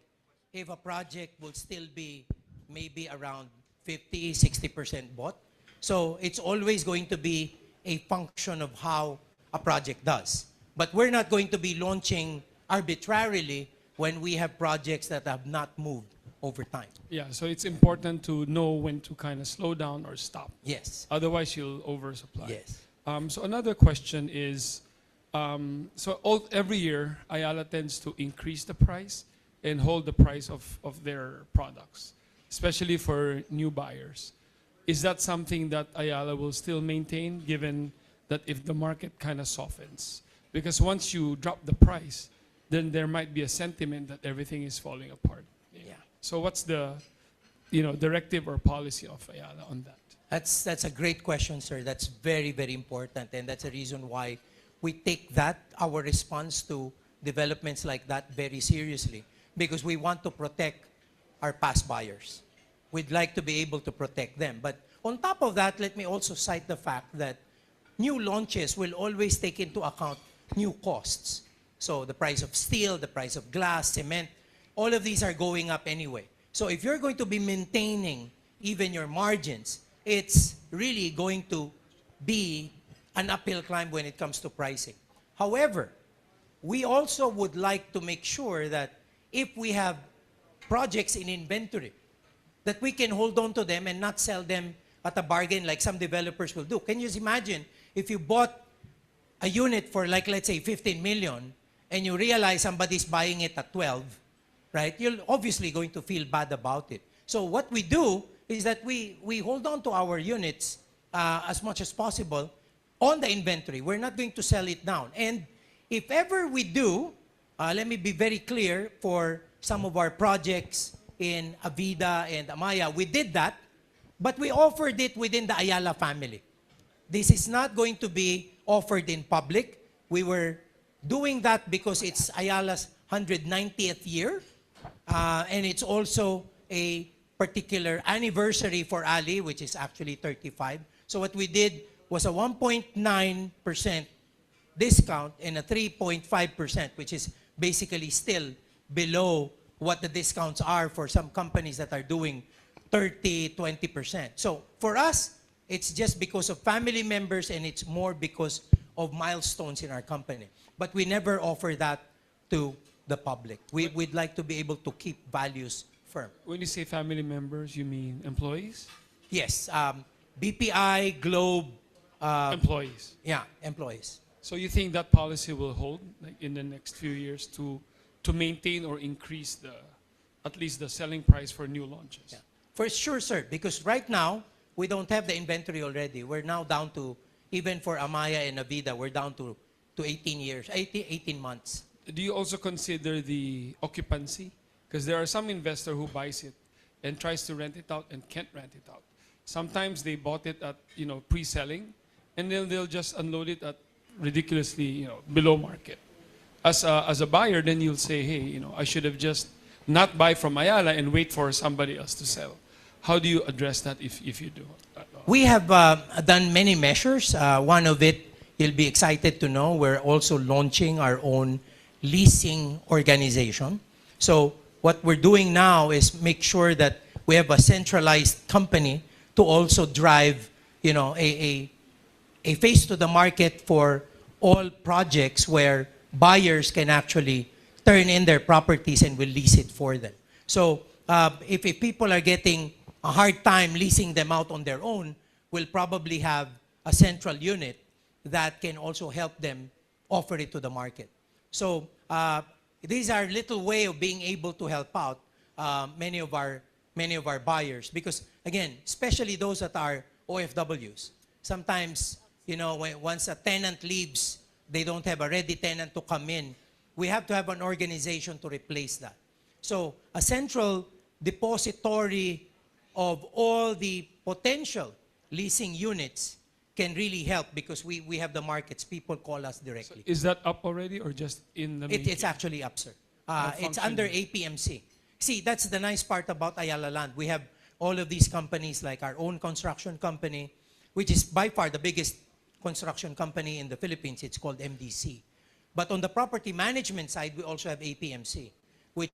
if a project will still be maybe around 50, 60% bought. So it's always going to be a function of how a project does. But we're not going to be launching arbitrarily when we have projects that have not moved over time. Yeah, so it's important to know when to kind of slow down or stop. Yes. Otherwise, you'll oversupply. Yes. So another question is, every year, Ayala tends to increase the price and hold the price of their products, especially for new buyers. Is that something that Ayala will still maintain, given that if the market kind of softens? Because once you drop the price, then there might be a sentiment that everything is falling apart. Yeah. So what's the, directive or policy of Ayala on that? That's a great question, sir. That's very, very important. And that's a reason why we take that, our response to developments like that, very seriously. Because we want to protect our past buyers. We'd like to be able to protect them. But on top of that, let me also cite the fact that new launches will always take into account new costs. So the price of steel, the price of glass, cement, all of these are going up anyway. So if you're going to be maintaining even your margins, it's really going to be an uphill climb when it comes to pricing. However, we also would like to make sure that if we have projects in inventory, that we can hold on to them and not sell them at a bargain like some developers will do. Can you just imagine if you bought a unit for, like, let's say 15 million and you realize somebody's buying it at 12, right? You're obviously going to feel bad about it. So what we do is that we hold on to our units as much as possible on the inventory. We're not going to sell it down. And if ever we do, let me be very clear, for some of our projects in Avida and Amaya, we did that, but we offered it within the Ayala family. This is not going to be offered in public. We were doing that because it's Ayala's 190th year, and it's also a particular anniversary for Ali, which is actually 35. So what we did was a 1.9% discount and a 3.5%, which is basically still below what the discounts are for some companies that are doing 30, 20%. So for us, it's just because of family members, and it's more because of milestones in our company. But we never offer that to the public. We'd like to be able to keep values firm. When you say family members, you mean employees? Yes, BPI, Globe, Employees. yeah, employees. So you think that policy will hold, like, in the next few years to maintain or increase at least the selling price for new launches? Yeah. For sure, sir, because right now, we don't have the inventory already. We're now down to, even for Amaya and Avida, we're down to 18 months. Do you also consider the occupancy? Because there are some investor who buys it and tries to rent it out and can't rent it out. Sometimes they bought it at, pre-selling, and then they'll just unload it at ridiculously, below market. As a buyer, then you'll say, hey, I should have just not buy from Ayala and wait for somebody else to sell. How do you address that if you do? We have done many measures. One of it, you'll be excited to know, we're also launching our own leasing organization. So what we're doing now is make sure that we have a centralized company to also drive, a face to the market for all projects where buyers can actually turn in their properties and will lease it for them. So if people are getting a hard time leasing them out on their own, we'll probably have a central unit that can also help them offer it to the market. So these are little way of being able to help out many of our buyers, because again, especially those that are OFWs. Sometimes, once a tenant leaves, they don't have a ready tenant to come in we have to have an organization to replace that. So a central depository of all the potential leasing units can really help because we have the markets. People call us directly. Is that up already or just in the making? It's actually up, sir. It's functioning? under APMC. See, that's the nice part about Ayala Land. We have all of these companies like our own construction company, which is by far the biggest construction company in the Philippines. It's called MDC. But on the property management side, we also have APMC, which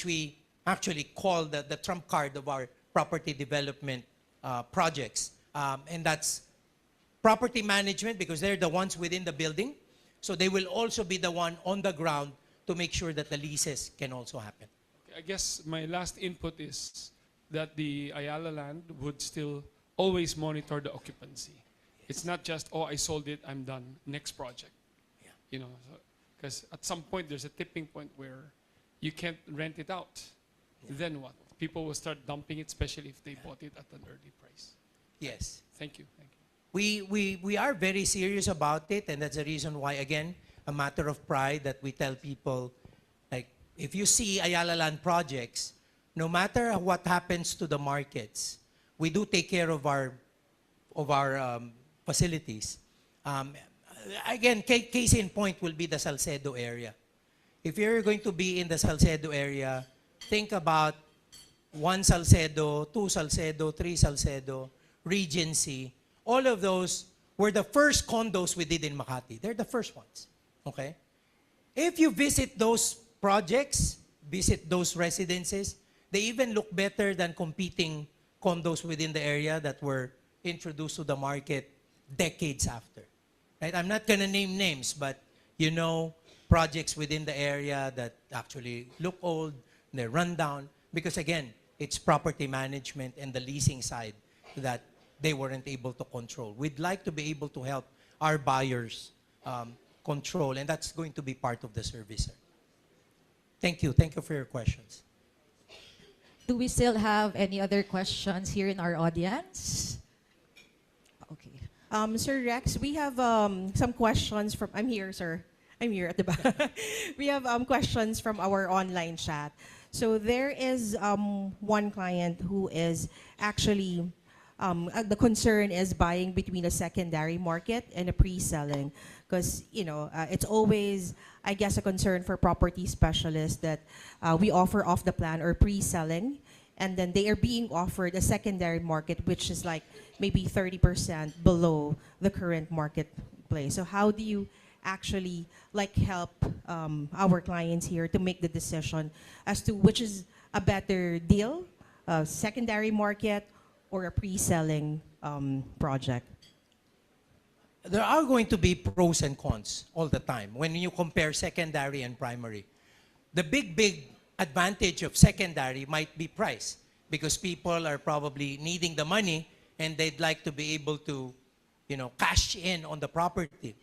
we actually call the trump card of our property development projects. And that's property management because they're the ones within the building. So they will also be the one on the ground to make sure that the leases can also happen. I guess my last input is that the Ayala Land would still always monitor the occupancy. It's not just, oh, I sold it, I'm done, next project. Yeah. You know, because at some point there's a tipping point where you can't rent it out. Then what? People will start dumping it, especially if they bought it at an early price. Yes. Thank you. Thank you. We are very serious about it, and that's the reason why, again, a matter of pride that we tell people, like, if you see Ayala Land projects, no matter what happens to the markets, we do take care of our facilities. Again, case in point will be the Salcedo area. If you're going to be in the Salcedo area, think about 1 Salcedo, 2 Salcedo, 3 Salcedo, Regency. All of those were the first condos we did in Makati. They're the first ones, okay? If you visit those projects, visit those residences, they even look better than competing condos within the area that were introduced to the market decades after. Right? I'm not going to name names, but you know projects within the area that actually look old, they're run down, because again, it's property management and the leasing side that they weren't able to control. We'd like to be able to help our buyers control, and that's going to be part of the service, sir. Thank you. Thank you for your questions. Do we still have any other questions here in our audience? Okay. Sir Rex, we have some questions from, I'm here, sir. I'm here at the back. We have questions from our online chat. So there is one client who is actually, the concern is buying between a secondary market and a pre-selling. Because, you know, it's always, I guess, a concern for property specialists that we offer off the plan or pre-selling, and then they are being offered a secondary market, which is like maybe 30% below the current marketplace. So how do you actually like help our clients here to make the decision as to which is a better deal, a secondary market or a pre-selling project? There are going to be pros and cons all the time when you compare secondary and primary. The big advantage of secondary might be price, because people are probably needing the money and they'd like to be able to, you know, cash in on the property.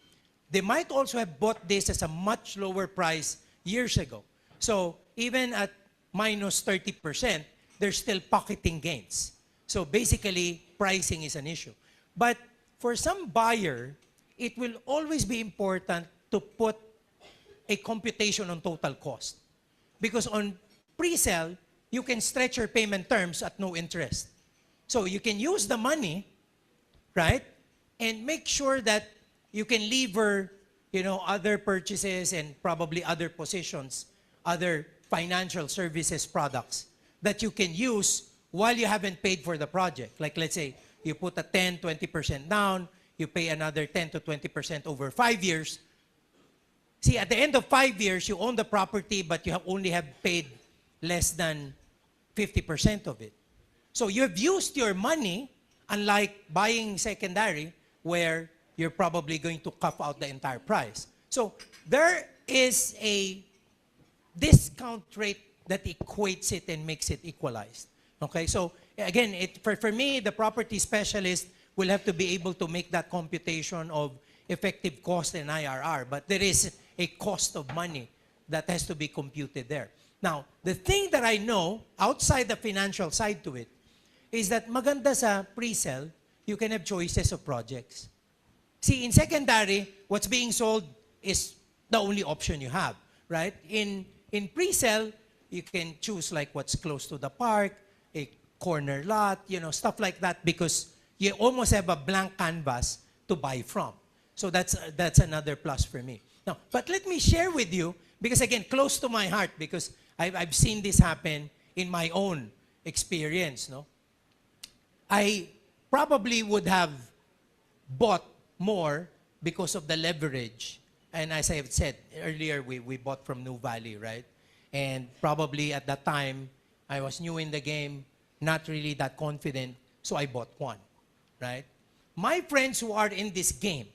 They might also have bought this as a much lower price years ago. So even at minus 30%, they're still pocketing gains. So basically, pricing is an issue. But for some buyer, it will always be important to put a computation on total cost. Because on pre-sale, you can stretch your payment terms at no interest. So you can use the money, right? And make sure that you can lever, you know, other purchases and probably other positions, other financial services products that you can use while you haven't paid for the project. Like let's say you put a 10, 20% down, you pay another 10 to 20% over 5 years. See, at the end of 5 years, you own the property, but you only have paid less than 50% of it. So you have used your money, unlike buying secondary, where you're probably going to cuff out the entire price. So there is a discount rate that equates it and makes it equalized. Okay, so again, for me, the property specialist will have to be able to make that computation of effective cost and IRR, but there is a cost of money that has to be computed there. Now, the thing that I know, outside the financial side to it, is that maganda sa pre-sale, you can have choices of projects. See, in secondary, what's being sold is the only option you have. right? In pre-sale, you can choose like what's close to the park, a corner lot, stuff like that, because you almost have a blank canvas to buy from. So that's another plus for me. Now, but let me share with you, because again, close to my heart, because I've seen this happen in my own experience, no? I probably would have bought more because of the leverage. And as I have said earlier, we bought from New Valley, right? And probably at that time, I was new in the game, not really that confident, so I bought one, right? My friends who are in this game,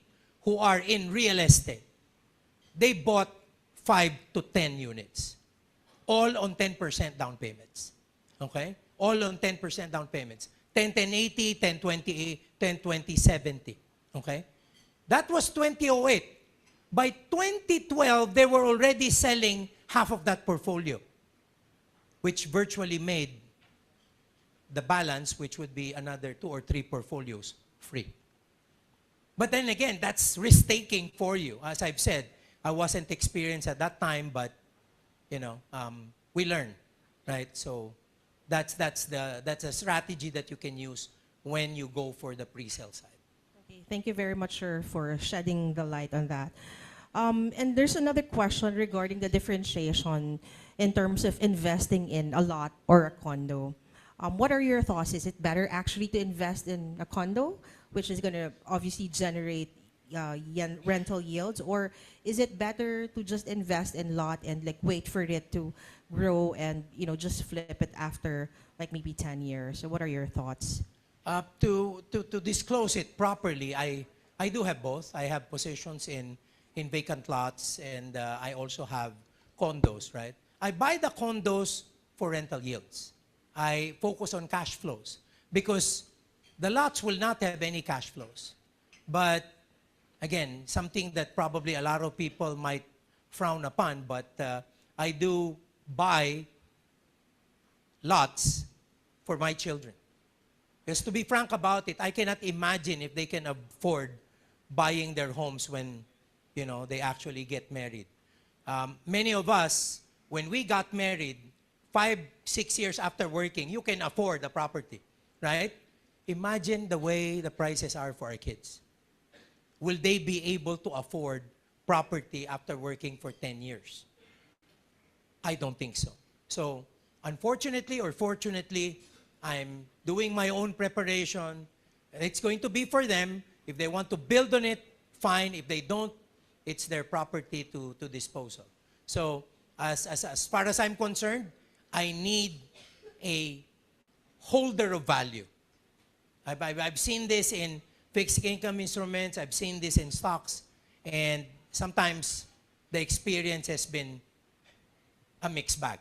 who are in real estate, they bought 5 to 10 units, all on 10% down payments, okay? All on 10% down payments. 10-10-80, 10-20, 10-20-70, okay? That was 2008. By 2012, they were already selling half of that portfolio, which virtually made the balance, which would be another 2 or 3 portfolios, free. But then again, that's risk-taking for you. As I've said, I wasn't experienced at that time, but we learn, right? So that's a strategy that you can use when you go for the pre-sale side. Okay, thank you very much, sir, for shedding the light on that. And there's another question regarding the differentiation in terms of investing in a lot or a condo. What are your thoughts? Is it better actually to invest in a condo, which is going to obviously generate rental yields, or is it better to just invest in lot and like wait for it to grow and just flip it after like maybe 10 years? So what are your thoughts? To disclose it properly, I do have both. I have positions in vacant lots, and I also have condos, right? I buy the condos for rental yields. I focus on cash flows because the lots will not have any cash flows. But again, something that probably a lot of people might frown upon, but I do buy lots for my children. Because to be frank about it, I cannot imagine if they can afford buying their homes when they actually get married. Many of us, when we got married, 5-6 years after working, you can afford a property, right? Imagine the way the prices are for our kids. Will they be able to afford property after working for 10 years? I don't think so. So, unfortunately or fortunately, I'm doing my own preparation. It's going to be for them. If they want to build on it, fine. If they don't, it's their property to dispose of. So, as far as I'm concerned, I need a holder of value. I've seen this in fixed income instruments. I've seen this in stocks. And sometimes the experience has been a mixed bag,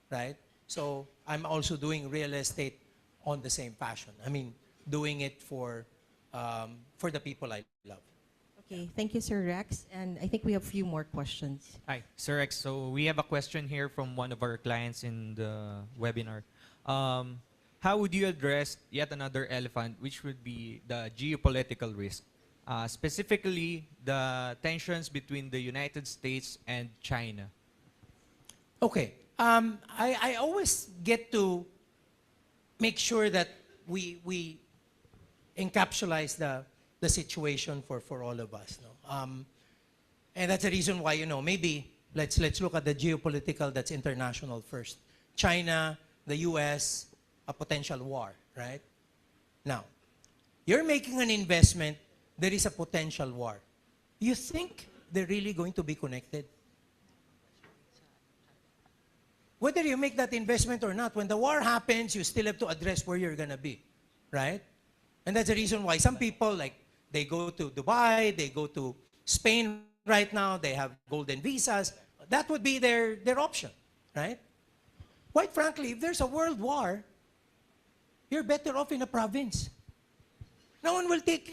right? So I'm also doing real estate on the same fashion. I mean, doing it for the people I love. Okay, thank you, Sir Rex. And I think we have a few more questions. Hi, Sir X. So we have a question here from one of our clients in the webinar. How would you address yet another elephant, which would be the geopolitical risk, specifically the tensions between the United States and China? Okay. I always get to make sure that we encapsulate the situation for all of us. No? And that's the reason why, maybe let's look at the geopolitical that's international first. China, the US, a potential war, right? Now, you're making an investment, there is a potential war. You think they're really going to be connected? Whether you make that investment or not, when the war happens, you still have to address where you're going to be, right? And that's the reason why some people, like, they go to Dubai, they go to Spain right now, they have golden visas. That would be their option, right? Quite frankly, if there's a world war, you're better off in a province. No one will take,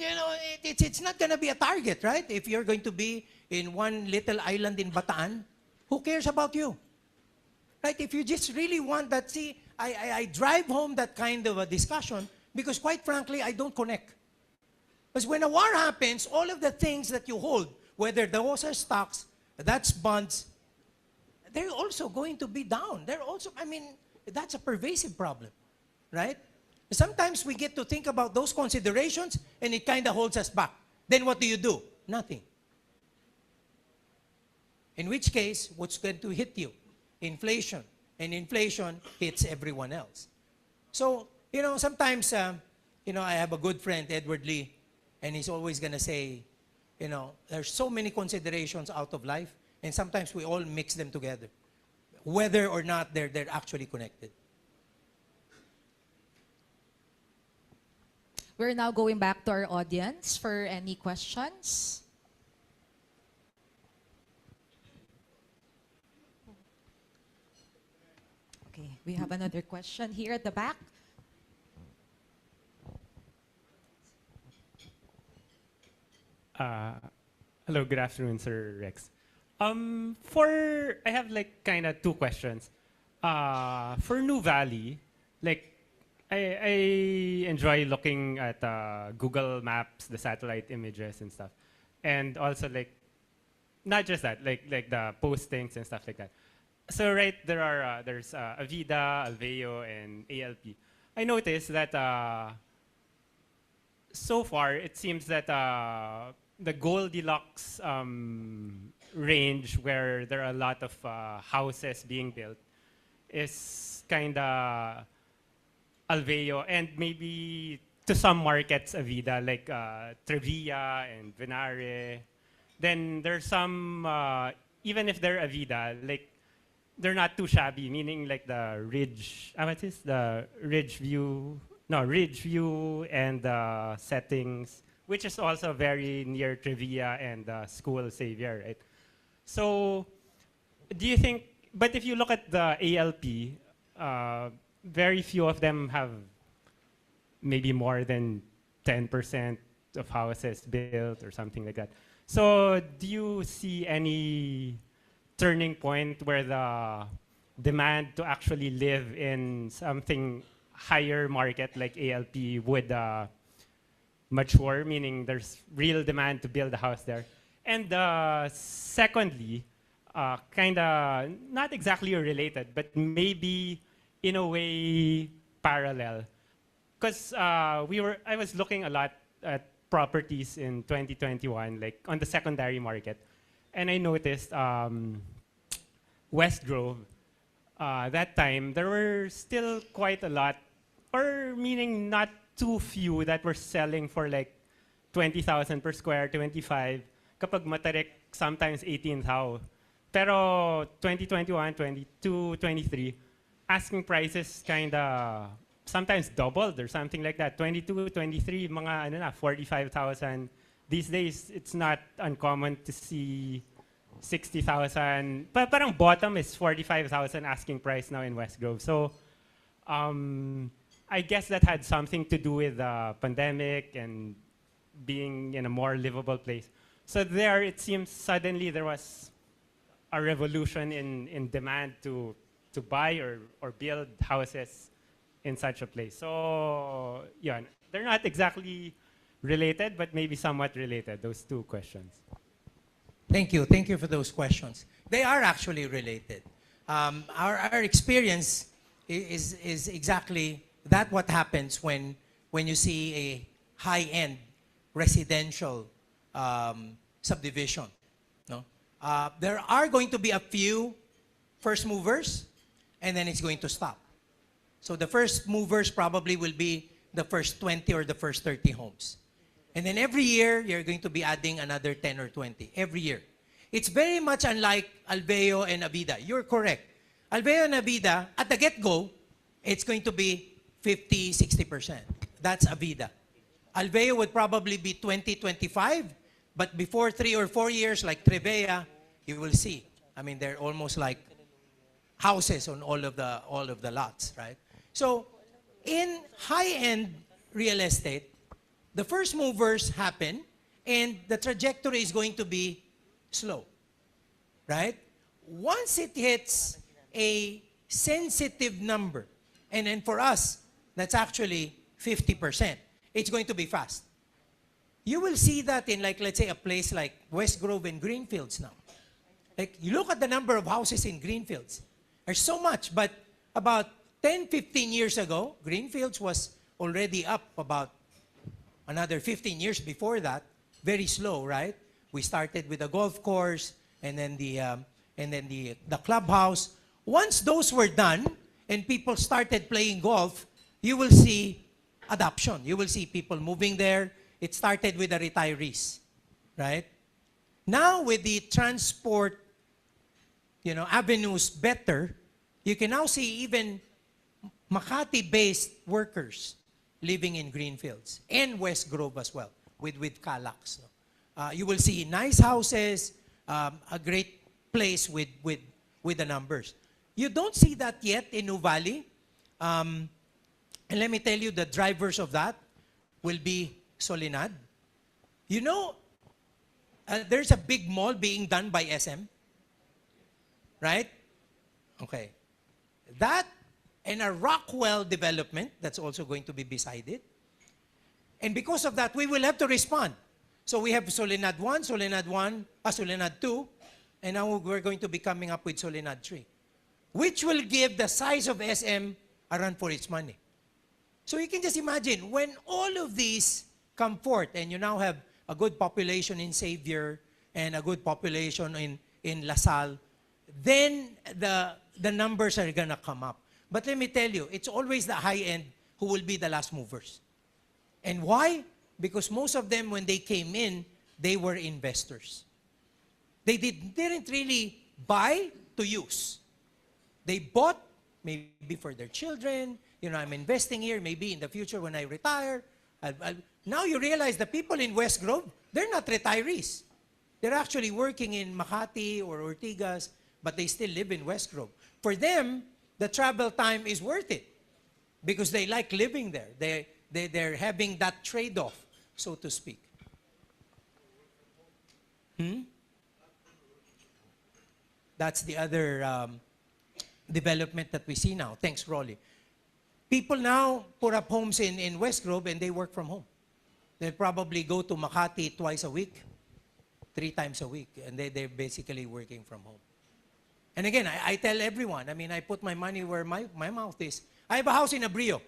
it's not going to be a target, right? If you're going to be in one little island in Bataan, who cares about you? Right? If you just really want that, see, I drive home that kind of a discussion because quite frankly, I don't connect. Because when a war happens, all of the things that you hold, whether those are stocks, that's bonds, they're also going to be down. They're also, I mean, that's a pervasive problem, right? Sometimes we get to think about those considerations and it kind of holds us back. Then what do? Nothing. In which case, what's going to hit you? Inflation. And inflation hits everyone else. So, sometimes, I have a good friend, Edward Lee, and he's always going to say, there's so many considerations out of life, and sometimes we all mix them together, whether or not they're actually connected. We're now going back to our audience for any questions. Okay, we have another question here at the back. Hello, good afternoon, Sir Rex. I have like kind of two questions. For New Valley, like I enjoy looking at Google Maps, the satellite images and stuff, and also like not just that, like the postings and stuff like that. So there's Avida, Alveo, and ALP. I noticed that so far it seems that the Goldilocks range, where there are a lot of houses being built, is kind of Alveo, and maybe to some markets Avida, like Trevilla and Venare. Then there's some, even if they're Avida, like they're not too shabby, meaning like the Ridgeview and Settings, which is also very near Trevilla and School Xavier, right? So do you think, but if you look at the ALP, very few of them have maybe more than 10% of houses built or something like that. So do you see any turning point where the demand to actually live in something higher market like ALP would mature, meaning there's real demand to build a house there? And secondly, kind of not exactly related, but maybe in a way parallel, because I was looking a lot at properties in 2021, like on the secondary market, and I noticed West Grove. That time there were still quite a lot, or meaning not too few, that were selling for like 20,000 per square, 25. Kapag matarik, sometimes 18,000. Pero 2021, 22, 23, asking prices kind of sometimes doubled or something like that. 22, 23, mga 45,000. These days, it's not uncommon to see 60,000. Parang bottom is 45,000 asking price now in West Grove. So I guess that had something to do with the pandemic and being in a more livable place. So there, it seems suddenly there was a revolution in demand to buy or build houses in such a place. So yeah, they're not exactly related, but maybe somewhat related, those two questions. Thank you. Thank you for those questions. They are actually related. Our experience is exactly that what happens when you see a high-end residential subdivision. No? There are going to be a few first movers, and then it's going to stop. So the first movers probably will be the first 20 or the first 30 homes. And then every year, you're going to be adding another 10 or 20, every year. It's very much unlike Alveo and Avida. You're correct. Alveo and Avida, at the get-go, it's going to be 50, 60%. That's Avida. Alveo would probably be 20, 25, but before 3 or 4 years, like Trevea, you will see. I mean, they're almost like houses on all of the lots, right? So, in high-end real estate, the first movers happen, and the trajectory is going to be slow, right? Once it hits a sensitive number, and then for us, that's actually 50%, it's going to be fast. You will see that in, like, let's say, a place like West Grove and Greenfields now. Like, you look at the number of houses in Greenfields. There's so much, but about 10, 15 years ago, Greenfields was already up about another 15 years before that. Very slow, right? We started with a golf course, and then the clubhouse. Once those were done, and people started playing golf, you will see adoption. You will see people moving there. It started with the retirees, right? Now with the transport, avenues better, you can now see even Makati-based workers living in Greenfields and West Grove as well, with Calax. No? You will see nice houses, a great place with the numbers. You don't see that yet in Nuvali. And let me tell you, the drivers of that will be Solinad. There's a big mall being done by SM. Right? Okay. That and a Rockwell development that's also going to be beside it. And because of that, we will have to respond. So we have Solinad 1, Solinad 2, and now we're going to be coming up with Solinad 3, which will give the size of SM a run for its money. So you can just imagine, when all of these come forth, and you now have a good population in Xavier and a good population in LaSalle, then the numbers are going to come up. But let me tell you, it's always the high end who will be the last movers. And why? Because most of them, when they came in, they were investors. They didn't really buy to use. They bought maybe for their children. I'm investing here. Maybe in the future when I retire. Now you realize the people in West Grove, they're not retirees. They're actually working in Makati or Ortigas, but they still live in West Grove. For them, the travel time is worth it because they like living there. They're having that trade-off, so to speak. That's the other development that we see now. Thanks, Rolly. People now put up homes in West Grove and they work from home. They'll probably go to Makati twice a week, 3 times a week, and they're basically working from home. And again, I tell everyone, I put my money where my mouth is. I have a house in Abrio.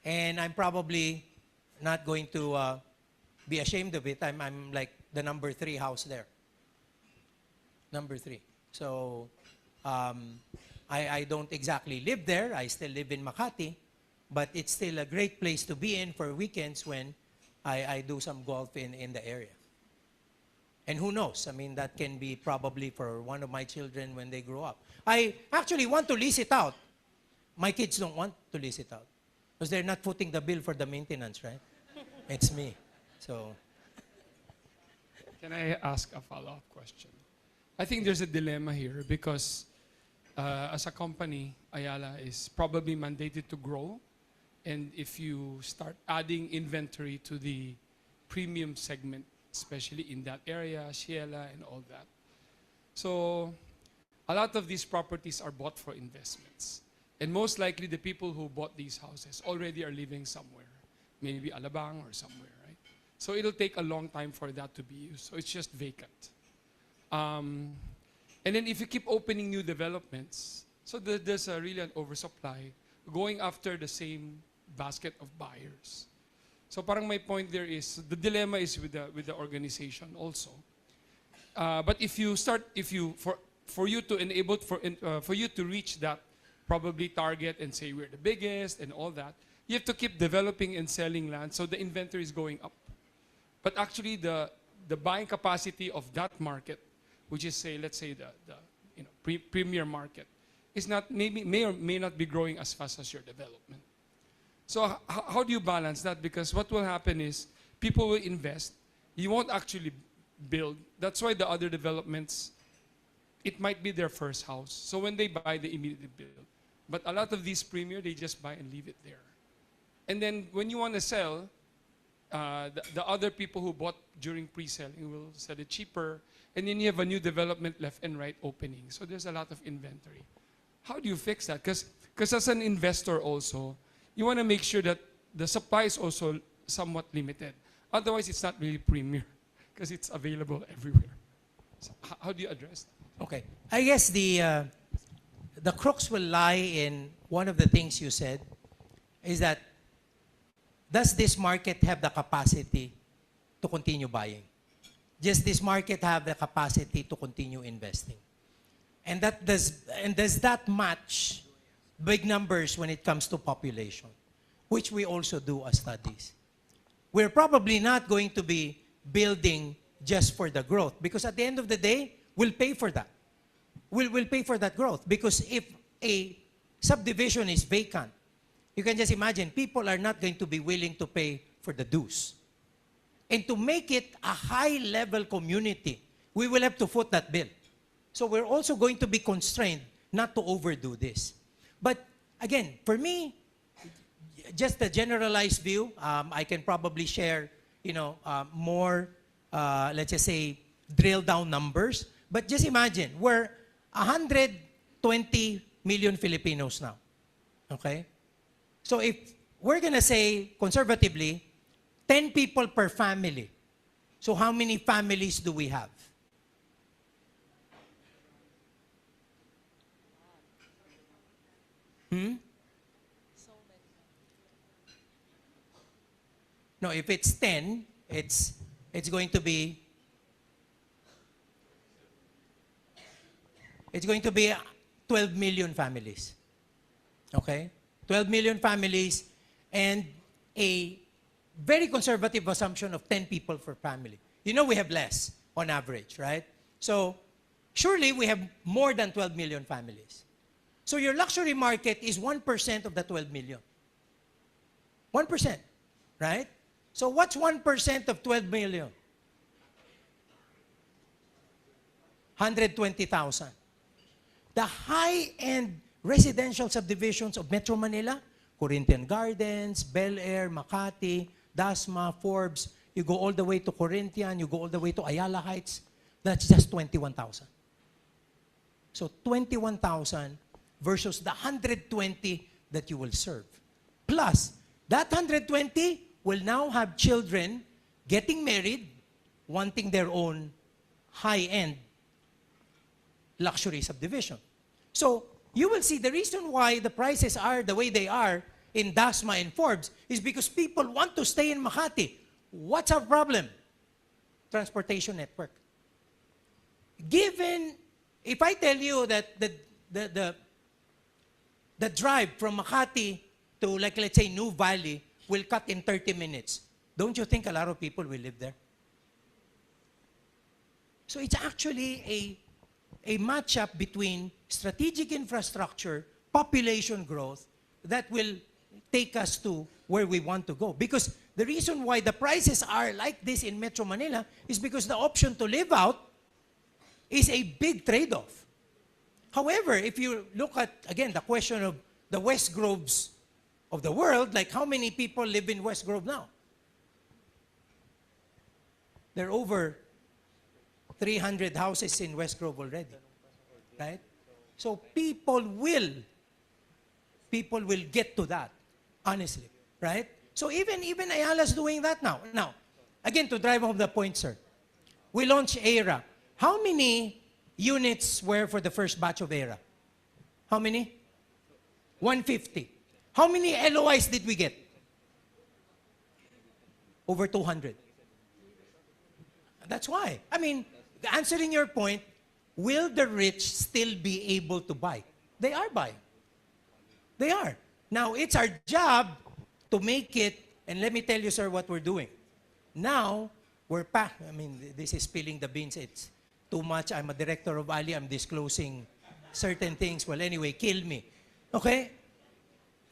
And I'm probably not going to be ashamed of it. I'm like the number 3 house there. Number 3. So, I don't exactly live there. I still live in Makati. But it's still a great place to be in for weekends when I do some golf in the area. And who knows? That can be probably for one of my children when they grow up. I actually want to lease it out. My kids don't want to lease it out. Because they're not footing the bill for the maintenance, right? It's me. So. Can I ask a follow-up question? I think there's a dilemma here because as a company, Ayala is probably mandated to grow. And if you start adding inventory to the premium segment, especially in that area, Ciela and all that. So a lot of these properties are bought for investments. And most likely the people who bought these houses already are living somewhere, maybe Alabang or somewhere, right? So it'll take a long time for that to be used. So it's just vacant. And then if you keep opening new developments, so there's really an oversupply going after the same basket of buyers. So parang my point there is, the dilemma is with the organization also. But if you start, for you to reach that probably target and say we're the biggest and all that, you have to keep developing and selling land so the inventory is going up. But actually the buying capacity of that market, which is let's say the premier market, is not may or may not be growing as fast as your development. So how do you balance that? Because what will happen is people will invest, you won't actually build. That's why the other developments, it might be their first house. So when they buy, they immediately build. But a lot of these premier, they just buy and leave it there. And then when you want to sell, the other people who bought during pre-selling will sell it cheaper. And then you have a new development left and right opening. So there's a lot of inventory. How do you fix that? Because as an investor also, you want to make sure that the supply is also somewhat limited. Otherwise, it's not really premier because it's available everywhere. So how do you address that? Okay. I guess the crux will lie in one of the things you said, is that does this market have the capacity to continue buying? Does this market have the capacity to continue investing? And does that match big numbers when it comes to population, which we also do as studies? We're probably not going to be building just for the growth, because at the end of the day, we'll pay for that. We'll pay for that growth, because if a subdivision is vacant, you can just imagine people are not going to be willing to pay for the dues. And to make it a high-level community, we will have to foot that bill. So we're also going to be constrained not to overdo this. But again, for me, just a generalized view, I can probably share, more, let's just say, drill down numbers. But just imagine, we're 120 million Filipinos now. Okay? So if we're gonna say, conservatively, 10 people per family. So how many families do we have? No, if it's 10, it's going to be 12 million families. Okay? 12 million families, and a very conservative assumption of 10 people per family. We have less on average, right? So surely we have more than 12 million families. So your luxury market is 1% of the 12 million. 1%, right? So what's 1% of 12 million? 120,000. The high-end residential subdivisions of Metro Manila, Corinthian Gardens, Bel Air, Makati, Dasma, Forbes, you go all the way to Corinthian, you go all the way to Ayala Heights, that's just 21,000. So 21,000 versus the 120 that you will serve. Plus, that 120 will now have children getting married, wanting their own high-end luxury subdivision. So you will see the reason why the prices are the way they are in Dasma and Forbes is because people want to stay in Makati. What's our problem? Transportation network. Given, if I tell you that the drive from Makati to, like, let's say, New Valley will cut in 30 minutes, don't you think a lot of people will live there? So it's actually a matchup between strategic infrastructure, population growth, that will take us to where we want to go. Because the reason why the prices are like this in Metro Manila is because the option to live out is a big trade-off. However, if you look at, again, the question of the West Groves of the world, like how many people live in West Grove now? There are over 300 houses in West Grove already, right? So people will get to that, honestly, right? So even Ayala's doing that now. Now, again, to drive home the point, sir, we launched ERA. How many units were for the first batch of ERA? How many? 150. How many LOIs did we get? Over 200. That's why. I mean, answering your point, will the rich still be able to buy? They are buying. They are. Now, it's our job to make it, and let me tell you, sir, what we're doing. Now, we're packed. I mean, this is spilling the beans. It's too much. I'm a director of Ali. I'm disclosing certain things. Well, anyway, kill me. Okay?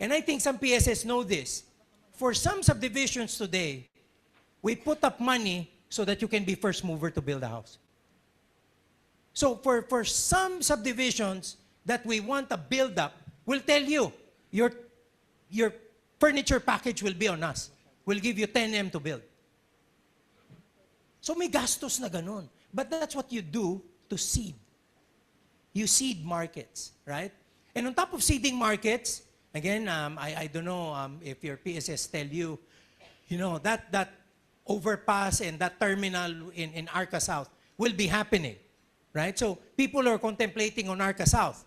And I think some PSS know this. For some subdivisions today, we put up money so that you can be first mover to build a house. So for some subdivisions that we want a build-up, we'll tell you, your furniture package will be on us. We'll give you 10M to build. So may gastos na ganun. But that's what you do to seed. You seed markets, right? And on top of seeding markets, again, I don't know if your PSS tell you, that overpass and that terminal in Arca South will be happening. right? So people are contemplating on Arca South.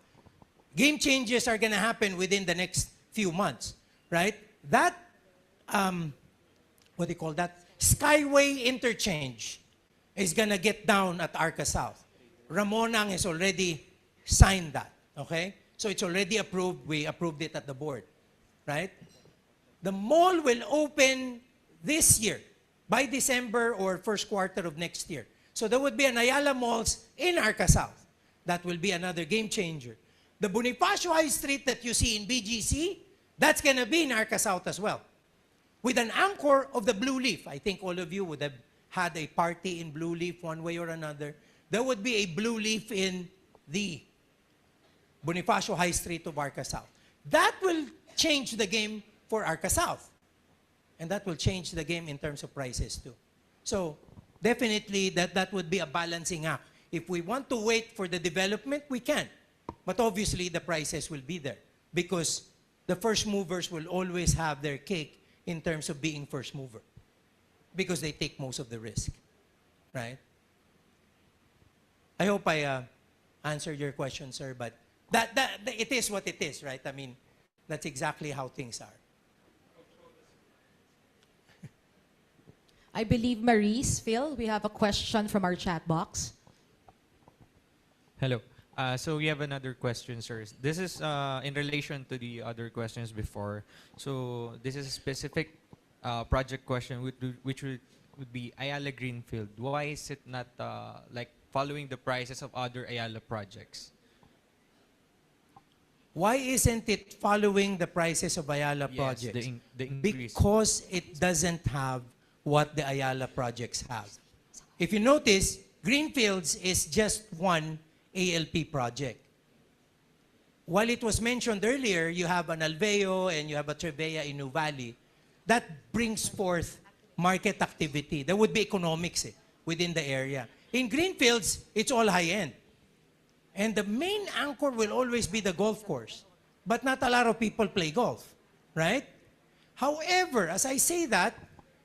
Game changes are going to happen within the next few months, right? That, what do you call that? Skyway interchange is going to get down at Arca South. Ramonang has already signed that, okay? So it's already approved. We approved it at the board, right? The mall will open this year, by December or first quarter of next year. So there would be an Ayala Malls in Arca South. That will be another game changer. The Bonifacio High Street that you see in BGC, that's going to be in Arca South as well. With an anchor of the Blue Leaf. I think all of you would have had a party in Blue Leaf one way or another. There would be a Blue Leaf in the Bonifacio High Street of Arca South. That will change the game for Arca South. And that will change the game in terms of prices too. So definitely that would be a balancing act. If we want to wait for the development, we can. But obviously the prices will be there because the first movers will always have their cake in terms of being first mover because they take most of the risk, right? I hope I answered your question, sir, but it is what it is, right? I mean, that's exactly how things are. I believe Maurice, Phil, we have a question from our chat box. Hello. So we have another question, sir. This is in relation to the other questions before. So this is a specific project question which would be Ayala Greenfield. Why is it not like following the prices of other Ayala projects? Why isn't it following the prices of Ayala Yes, projects? the increase. Because it doesn't have what the Ayala projects have. If you notice, Greenfields is just one ALP project. While it was mentioned earlier, you have an Alveo and you have a Trevea in Nuvali, that brings forth market activity. There would be economics within the area. In Greenfields, it's all high-end. And the main anchor will always be the golf course. But not a lot of people play golf, right? However, as I say that,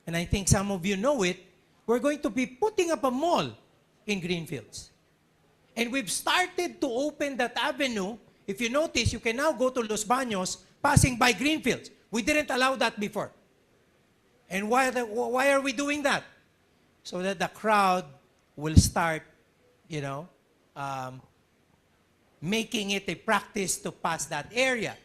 and I think some of you know it, we're going to be putting up a mall in Greenfields. And we've started to open that avenue. If you notice, you can now go to Los Baños passing by Greenfields. We didn't allow that before. And why are we doing that? So that the crowd will start, you know, making it a practice to pass that area.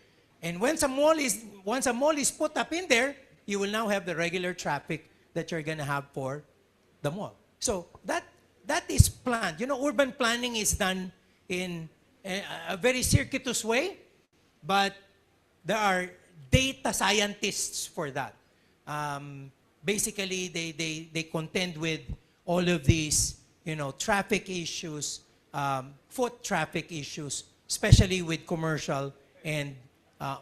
And once a mall is put up in there, you will now have the regular traffic that you're going to have for the mall. So that is planned. You know, urban planning is done in a very circuitous way, but there are data scientists for that. Basically, they contend with all of these, you know, traffic issues, foot traffic issues, especially with commercial and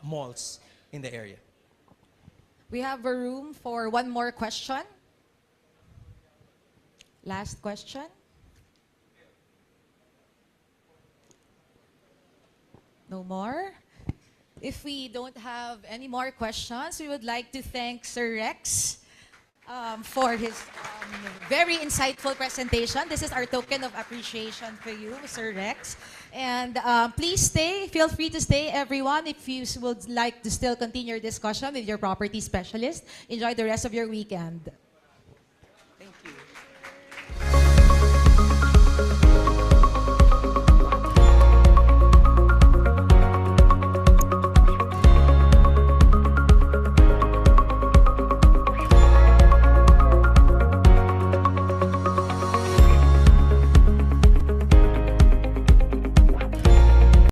malls in the area. We have a room for one more question. Last question. No more? If we don't have any more questions, we would like to thank Sir Rex for his very insightful presentation. This is our token of appreciation for you, Sir Rex. And please stay. Feel free to stay, everyone, if you would like to still continue your discussion with your property specialist. Enjoy the rest of your weekend.